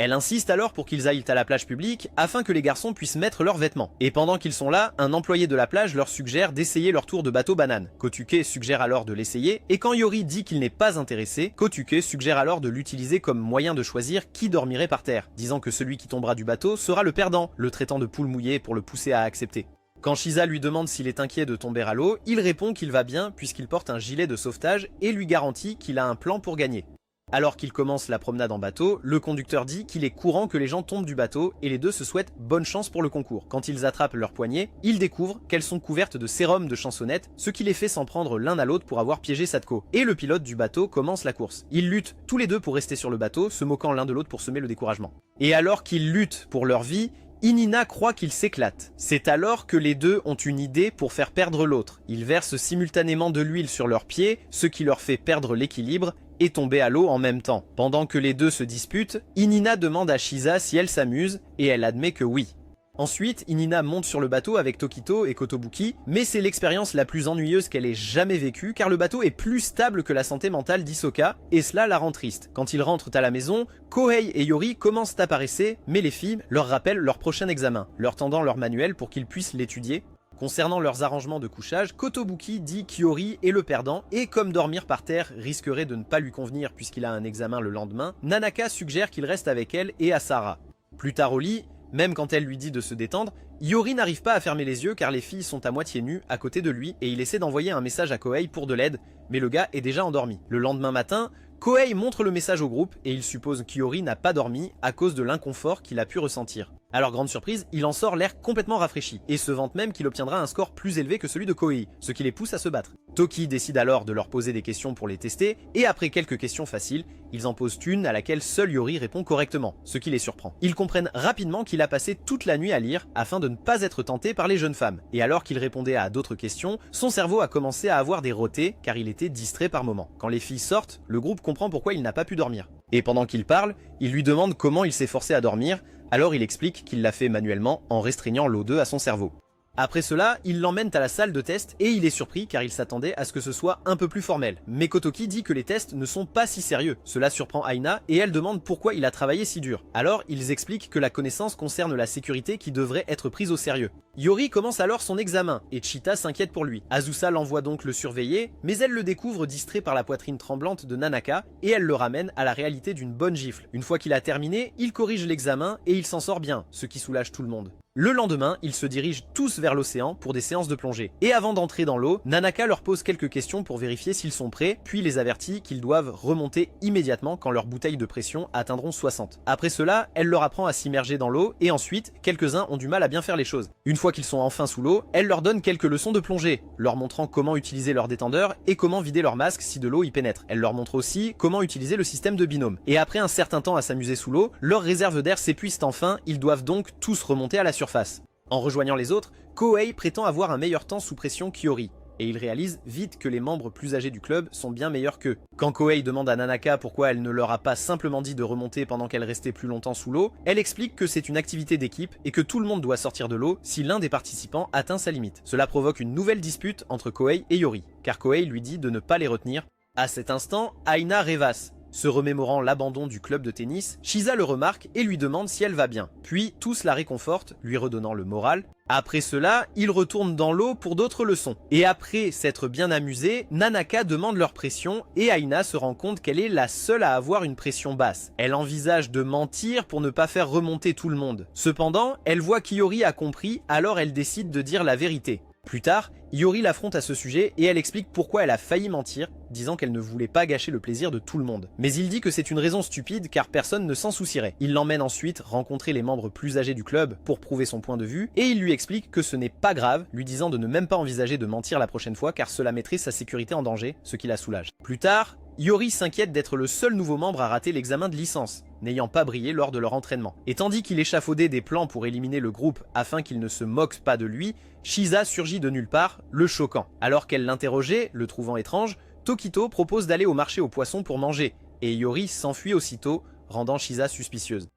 Elle insiste alors pour qu'ils aillent à la plage publique afin que les garçons puissent mettre leurs vêtements. Et pendant qu'ils sont là, un employé de la plage leur suggère d'essayer leur tour de bateau banane. Kotuke suggère alors de l'essayer, et quand Yori dit qu'il n'est pas intéressé, Kotuke suggère alors de l'utiliser comme moyen de choisir qui dormirait par terre, disant que celui qui tombera du bateau sera le perdant, le traitant de poule mouillée pour le pousser à accepter. Quand Shisa lui demande s'il est inquiet de tomber à l'eau, il répond qu'il va bien puisqu'il porte un gilet de sauvetage et lui garantit qu'il a un plan pour gagner. Alors qu'il commence la promenade en bateau, le conducteur dit qu'il est courant que les gens tombent du bateau et les deux se souhaitent bonne chance pour le concours. Quand ils attrapent leurs poignets, ils découvrent qu'elles sont couvertes de sérum de chansonnette, ce qui les fait s'en prendre l'un à l'autre pour avoir piégé Satoko. Et le pilote du bateau commence la course. Ils luttent tous les deux pour rester sur le bateau, se moquant l'un de l'autre pour semer le découragement. Et alors qu'ils luttent pour leur vie, Inina croit qu'ils s'éclatent. C'est alors que les deux ont une idée pour faire perdre l'autre. Ils versent simultanément de l'huile sur leurs pieds, ce qui leur fait perdre l'équilibre et tomber à l'eau en même temps. Pendant que les deux se disputent, Inina demande à Shisa si elle s'amuse et elle admet que oui. Ensuite, Inina monte sur le bateau avec Tokito et Kotobuki, mais c'est l'expérience la plus ennuyeuse qu'elle ait jamais vécue car le bateau est plus stable que la santé mentale d'Hisoka et cela la rend triste. Quand ils rentrent à la maison, Kohei et Yori commencent à paresser, mais les filles leur rappellent leur prochain examen, leur tendant leur manuel pour qu'ils puissent l'étudier. Concernant leurs arrangements de couchage, Kotobuki dit qu'Yori est le perdant et comme dormir par terre risquerait de ne pas lui convenir puisqu'il a un examen le lendemain, Nanaka suggère qu'il reste avec elle et Asara. Plus tard au lit, même quand elle lui dit de se détendre, Yori n'arrive pas à fermer les yeux car les filles sont à moitié nues à côté de lui et il essaie d'envoyer un message à Kohei pour de l'aide, mais le gars est déjà endormi. Le lendemain matin, Kohei montre le message au groupe et il suppose qu'Yori n'a pas dormi à cause de l'inconfort qu'il a pu ressentir. Alors grande surprise, il en sort l'air complètement rafraîchi et se vante même qu'il obtiendra un score plus élevé que celui de Kohei, ce qui les pousse à se battre. Toki décide alors de leur poser des questions pour les tester et après quelques questions faciles, ils en posent une à laquelle seul Yori répond correctement, ce qui les surprend. Ils comprennent rapidement qu'il a passé toute la nuit à lire afin de ne pas être tenté par les jeunes femmes. Et alors qu'il répondait à d'autres questions, son cerveau a commencé à avoir des rotés car il était distrait par moments. Quand les filles sortent, le groupe comprend pourquoi il n'a pas pu dormir. Et pendant qu'il parle, il lui demande comment il s'est forcé à dormir, alors il explique qu'il l'a fait manuellement en restreignant l'O2 à son cerveau. Après cela, ils l'emmènent à la salle de test et il est surpris car il s'attendait à ce que ce soit un peu plus formel. Mais Kotoki dit que les tests ne sont pas si sérieux. Cela surprend Aina et elle demande pourquoi il a travaillé si dur. Alors ils expliquent que la connaissance concerne la sécurité qui devrait être prise au sérieux. Yori commence alors son examen et Chita s'inquiète pour lui. Azusa l'envoie donc le surveiller, mais elle le découvre distrait par la poitrine tremblante de Nanaka et elle le ramène à la réalité d'une bonne gifle. Une fois qu'il a terminé, il corrige l'examen et il s'en sort bien, ce qui soulage tout le monde. Le lendemain, ils se dirigent tous vers l'océan pour des séances de plongée. Et avant d'entrer dans l'eau, Nanaka leur pose quelques questions pour vérifier s'ils sont prêts, puis les avertit qu'ils doivent remonter immédiatement quand leurs bouteilles de pression atteindront 60. Après cela, elle leur apprend à s'immerger dans l'eau et ensuite, quelques-uns ont du mal à bien faire les choses. Une fois qu'ils sont enfin sous l'eau, elle leur donne quelques leçons de plongée, leur montrant comment utiliser leur détendeur et comment vider leur masque si de l'eau y pénètre. Elle leur montre aussi comment utiliser le système de binôme. Et après un certain temps à s'amuser sous l'eau, leurs réserves d'air s'épuisent enfin, ils doivent donc tous remonter à la surface. En rejoignant les autres, Kohei prétend avoir un meilleur temps sous pression qu'Yori. et il réalise vite que les membres plus âgés du club sont bien meilleurs qu'eux. Quand Kohei demande à Nanaka pourquoi elle ne leur a pas simplement dit de remonter pendant qu'elle restait plus longtemps sous l'eau, elle explique que c'est une activité d'équipe et que tout le monde doit sortir de l'eau si l'un des participants atteint sa limite. Cela provoque une nouvelle dispute entre Kohei et Yori, car Kohei lui dit de ne pas les retenir. À cet instant, Aina rêvasse. Se remémorant l'abandon du club de tennis, Shisa le remarque et lui demande si elle va bien. Puis tous la réconfortent, lui redonnant le moral. Après cela, ils retournent dans l'eau pour d'autres leçons. Et après s'être bien amusés, Nanaka demande leur pression et Aina se rend compte qu'elle est la seule à avoir une pression basse. Elle envisage de mentir pour ne pas faire remonter tout le monde. Cependant, elle voit qu'Iori a compris, alors elle décide de dire la vérité. Plus tard, Iori l'affronte à ce sujet et elle explique pourquoi elle a failli mentir, disant qu'elle ne voulait pas gâcher le plaisir de tout le monde. Mais il dit que c'est une raison stupide car personne ne s'en soucierait. Il l'emmène ensuite rencontrer les membres plus âgés du club pour prouver son point de vue et il lui explique que ce n'est pas grave, lui disant de ne même pas envisager de mentir la prochaine fois car cela mettrait sa sécurité en danger, ce qui la soulage. Plus tard, Iori s'inquiète d'être le seul nouveau membre à rater l'examen de licence, n'ayant pas brillé lors de leur entraînement. Et tandis qu'il échafaudait des plans pour éliminer le groupe afin qu'il ne se moque pas de lui, Shisa surgit de nulle part, le choquant. Alors qu'elle l'interrogeait, le trouvant étrange, Tokito propose d'aller au marché aux poissons pour manger, et Iori s'enfuit aussitôt, rendant Shisa suspicieuse.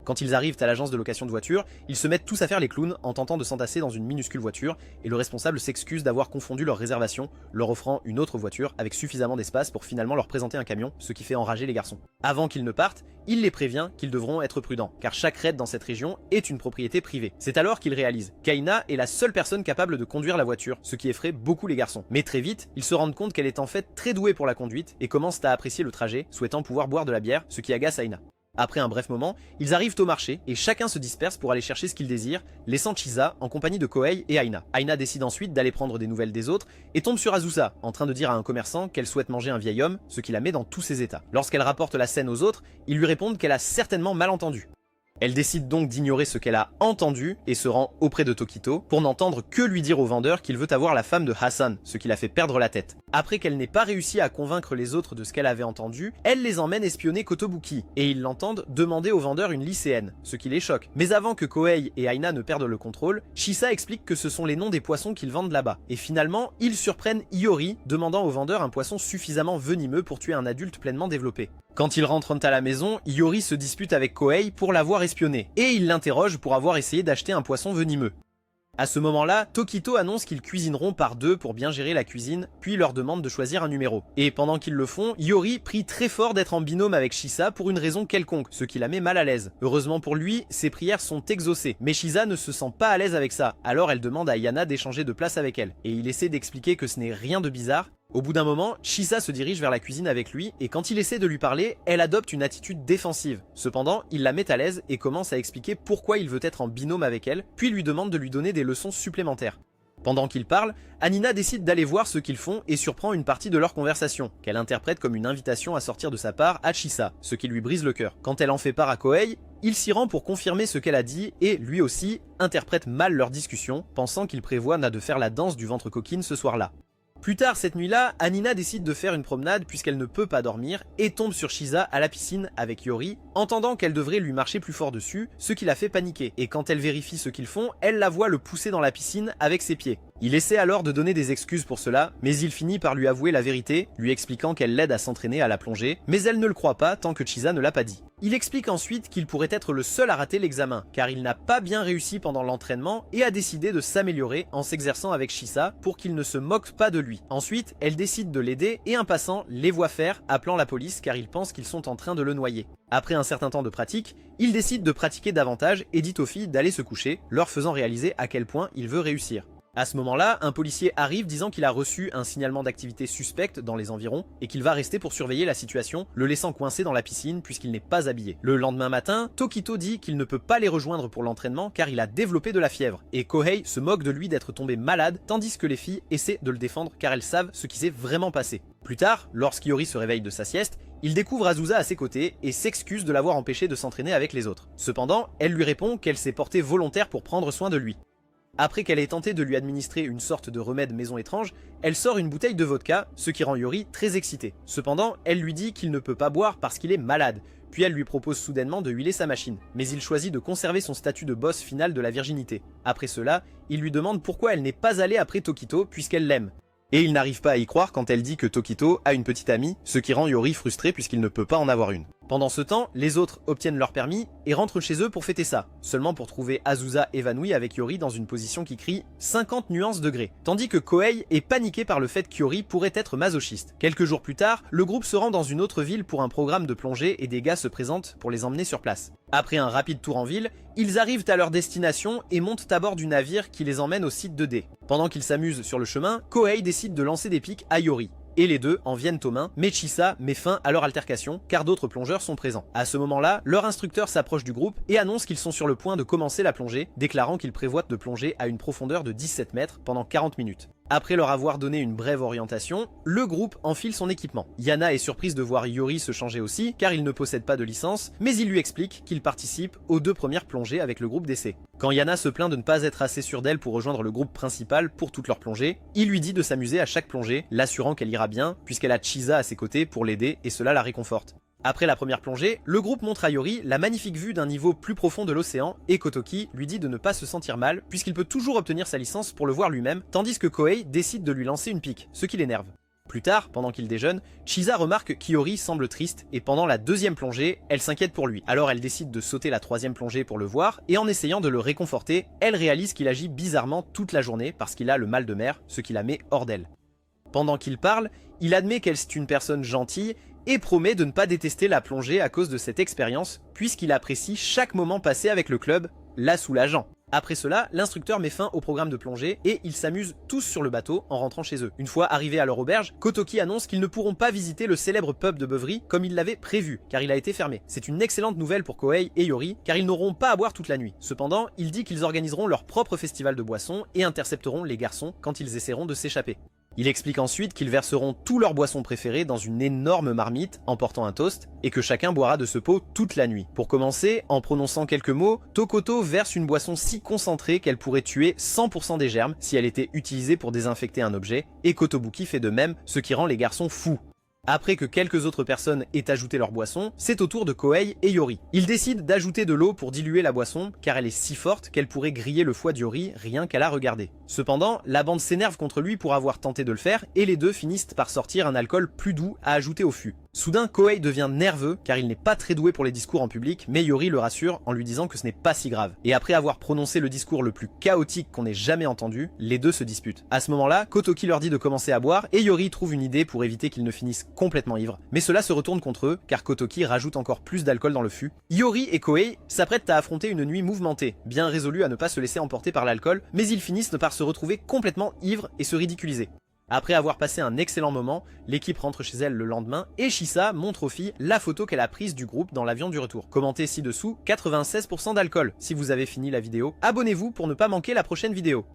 Quand ils arrivent à l'agence de location de voitures, ils se mettent tous à faire les clowns en tentant de s'entasser dans une minuscule voiture et le responsable s'excuse d'avoir confondu leur réservation, leur offrant une autre voiture avec suffisamment d'espace pour finalement leur présenter un camion, ce qui fait enrager les garçons. Avant qu'ils ne partent, il les prévient qu'ils devront être prudents, car chaque raid dans cette région est une propriété privée. C'est alors qu'ils réalisent qu'Aina est la seule personne capable de conduire la voiture, ce qui effraie beaucoup les garçons. Mais très vite, ils se rendent compte qu'elle est en fait très douée pour la conduite et commencent à apprécier le trajet, souhaitant pouvoir boire de la bière, ce qui agace Aina. Après un bref moment, ils arrivent au marché et chacun se disperse pour aller chercher ce qu'il désire, laissant Shisa en compagnie de Kohei et Aina. Aina décide ensuite d'aller prendre des nouvelles des autres et tombe sur Azusa, en train de dire à un commerçant qu'elle souhaite manger un vieil homme, ce qui la met dans tous ses états. Lorsqu'elle rapporte la scène aux autres, ils lui répondent qu'elle a certainement mal entendu. Elle décide donc d'ignorer ce qu'elle a entendu et se rend auprès de Tokito pour n'entendre que lui dire au vendeur qu'il veut avoir la femme de Hassan, ce qui la fait perdre la tête. Après qu'elle n'ait pas réussi à convaincre les autres de ce qu'elle avait entendu, elle les emmène espionner Kotobuki et ils l'entendent demander au vendeur une lycéenne, ce qui les choque. Mais avant que Kohei et Aina ne perdent le contrôle, Shisa explique que ce sont les noms des poissons qu'ils vendent là-bas. Et finalement, ils surprennent Iori demandant au vendeur un poisson suffisamment venimeux pour tuer un adulte pleinement développé. Quand ils rentrent à la maison, Iori se dispute avec Kohei pour l'avoir espionné, et il l'interroge pour avoir essayé d'acheter un poisson venimeux. À ce moment-là, Tokito annonce qu'ils cuisineront par deux pour bien gérer la cuisine, puis leur demande de choisir un numéro. Et pendant qu'ils le font, Iori prie très fort d'être en binôme avec Shisa pour une raison quelconque, ce qui la met mal à l'aise. Heureusement pour lui, ses prières sont exaucées, mais Shisa ne se sent pas à l'aise avec ça, alors elle demande à Yana d'échanger de place avec elle, et il essaie d'expliquer que ce n'est rien de bizarre. Au bout d'un moment, Shisa se dirige vers la cuisine avec lui et quand il essaie de lui parler, elle adopte une attitude défensive. Cependant, il la met à l'aise et commence à expliquer pourquoi il veut être en binôme avec elle, puis lui demande de lui donner des leçons supplémentaires. Pendant qu'ils parlent, Anina décide d'aller voir ce qu'ils font et surprend une partie de leur conversation, qu'elle interprète comme une invitation à sortir de sa part à Shisa, ce qui lui brise le cœur. Quand elle en fait part à Kohei, il s'y rend pour confirmer ce qu'elle a dit et, lui aussi, interprète mal leur discussion, pensant qu'il prévoit de faire la danse du ventre coquine ce soir-là. Plus tard cette nuit-là, Anina décide de faire une promenade puisqu'elle ne peut pas dormir et tombe sur Shisa à la piscine avec Iori, entendant qu'elle devrait lui marcher plus fort dessus, ce qui la fait paniquer. Et quand elle vérifie ce qu'ils font, elle la voit le pousser dans la piscine avec ses pieds. Il essaie alors de donner des excuses pour cela, mais il finit par lui avouer la vérité, lui expliquant qu'elle l'aide à s'entraîner à la plongée, mais elle ne le croit pas tant que Shisa ne l'a pas dit. Il explique ensuite qu'il pourrait être le seul à rater l'examen, car il n'a pas bien réussi pendant l'entraînement et a décidé de s'améliorer en s'exerçant avec Shisa pour qu'il ne se moque pas de lui. Ensuite, elle décide de l'aider et un passant les voit faire, appelant la police car il pense qu'ils sont en train de le noyer. Après un certain temps de pratique, il décide de pratiquer davantage et dit aux filles d'aller se coucher, leur faisant réaliser à quel point il veut réussir. À ce moment-là, un policier arrive disant qu'il a reçu un signalement d'activité suspecte dans les environs et qu'il va rester pour surveiller la situation, le laissant coincé dans la piscine puisqu'il n'est pas habillé. Le lendemain matin, Tokito dit qu'il ne peut pas les rejoindre pour l'entraînement car il a développé de la fièvre et Kohei se moque de lui d'être tombé malade tandis que les filles essaient de le défendre car elles savent ce qui s'est vraiment passé. Plus tard, lorsqu'Iori se réveille de sa sieste, il découvre Azusa à ses côtés et s'excuse de l'avoir empêché de s'entraîner avec les autres. Cependant, elle lui répond qu'elle s'est portée volontaire pour prendre soin de lui. Après qu'elle ait tenté de lui administrer une sorte de remède maison étrange, elle sort une bouteille de vodka, ce qui rend Iori très excité. Cependant, elle lui dit qu'il ne peut pas boire parce qu'il est malade, puis elle lui propose soudainement de huiler sa machine. Mais il choisit de conserver son statut de boss final de la virginité. Après cela, il lui demande pourquoi elle n'est pas allée après Tokito puisqu'elle l'aime. Et il n'arrive pas à y croire quand elle dit que Tokito a une petite amie, ce qui rend Yori frustré puisqu'il ne peut pas en avoir une. Pendant ce temps, les autres obtiennent leur permis et rentrent chez eux pour fêter ça, seulement pour trouver Azusa évanouie avec Yori dans une position qui crie 50 nuances degrés, tandis que Kohei est paniqué par le fait qu'Yori pourrait être masochiste. Quelques jours plus tard, le groupe se rend dans une autre ville pour un programme de plongée et des gars se présentent pour les emmener sur place. Après un rapide tour en ville, ils arrivent à leur destination et montent à bord du navire qui les emmène au site 2D. Pendant qu'ils s'amusent sur le chemin, Kohei décide de lancer des pics à Yori. Et les deux en viennent aux mains, mais Chisa met fin à leur altercation car d'autres plongeurs sont présents. À ce moment-là, leur instructeur s'approche du groupe et annonce qu'ils sont sur le point de commencer la plongée, déclarant qu'ils prévoient de plonger à une profondeur de 17 mètres pendant 40 minutes. Après leur avoir donné une brève orientation, le groupe enfile son équipement. Yana est surprise de voir Yori se changer aussi car il ne possède pas de licence, mais il lui explique qu'il participe aux 2 premières plongées avec le groupe d'essai. Quand Yana se plaint de ne pas être assez sûre d'elle pour rejoindre le groupe principal pour toutes leurs plongées, il lui dit de s'amuser à chaque plongée, l'assurant qu'elle ira bien puisqu'elle a Chisa à ses côtés pour l'aider et cela la réconforte. Après la première plongée, le groupe montre à Yori la magnifique vue d'un niveau plus profond de l'océan et Kotoki lui dit de ne pas se sentir mal puisqu'il peut toujours obtenir sa licence pour le voir lui-même, tandis que Kohei décide de lui lancer une pique, ce qui l'énerve. Plus tard, pendant qu'il déjeune, Chisa remarque qu'Yori semble triste et pendant la 2e plongée, elle s'inquiète pour lui. Alors elle décide de sauter la 3e plongée pour le voir et en essayant de le réconforter, elle réalise qu'il agit bizarrement toute la journée parce qu'il a le mal de mer, ce qui la met hors d'elle. Pendant qu'il parle, il admet qu'elle est une personne gentille et promet de ne pas détester la plongée à cause de cette expérience, puisqu'il apprécie chaque moment passé avec le club, la soulageant. Après cela, l'instructeur met fin au programme de plongée et ils s'amusent tous sur le bateau en rentrant chez eux. Une fois arrivés à leur auberge, Kotoki annonce qu'ils ne pourront pas visiter le célèbre pub de beuverie comme ils l'avaient prévu, car il a été fermé. C'est une excellente nouvelle pour Kohei et Yori, car ils n'auront pas à boire toute la nuit. Cependant, il dit qu'ils organiseront leur propre festival de boissons et intercepteront les garçons quand ils essaieront de s'échapper. Il explique ensuite qu'ils verseront tous leurs boissons préférées dans une énorme marmite en portant un toast et que chacun boira de ce pot toute la nuit. Pour commencer, en prononçant quelques mots, Tokoto verse une boisson si concentrée qu'elle pourrait tuer 100% des germes si elle était utilisée pour désinfecter un objet, et Kotobuki fait de même, ce qui rend les garçons fous. Après que quelques autres personnes aient ajouté leur boisson, c'est au tour de Kohei et Yori. Ils décident d'ajouter de l'eau pour diluer la boisson, car elle est si forte qu'elle pourrait griller le foie d'Yori rien qu'à la regarder. Cependant, la bande s'énerve contre lui pour avoir tenté de le faire, et les deux finissent par sortir un alcool plus doux à ajouter au fût. Soudain, Kohei devient nerveux, car il n'est pas très doué pour les discours en public, mais Yori le rassure en lui disant que ce n'est pas si grave. Et après avoir prononcé le discours le plus chaotique qu'on ait jamais entendu, les deux se disputent. À ce moment-là, Kotoki leur dit de commencer à boire, et Yori trouve une idée pour éviter qu'ils ne finissent complètement ivres. Mais cela se retourne contre eux, car Kotoki rajoute encore plus d'alcool dans le fût. Yori et Kohei s'apprêtent à affronter une nuit mouvementée, bien résolus à ne pas se laisser emporter par l'alcool, mais ils finissent par se retrouver complètement ivres et se ridiculiser. Après avoir passé un excellent moment, l'équipe rentre chez elle le lendemain et Chisa montre aux filles la photo qu'elle a prise du groupe dans l'avion du retour. Commentez ci-dessous 96% d'alcool. Si vous avez fini la vidéo, abonnez-vous pour ne pas manquer la prochaine vidéo.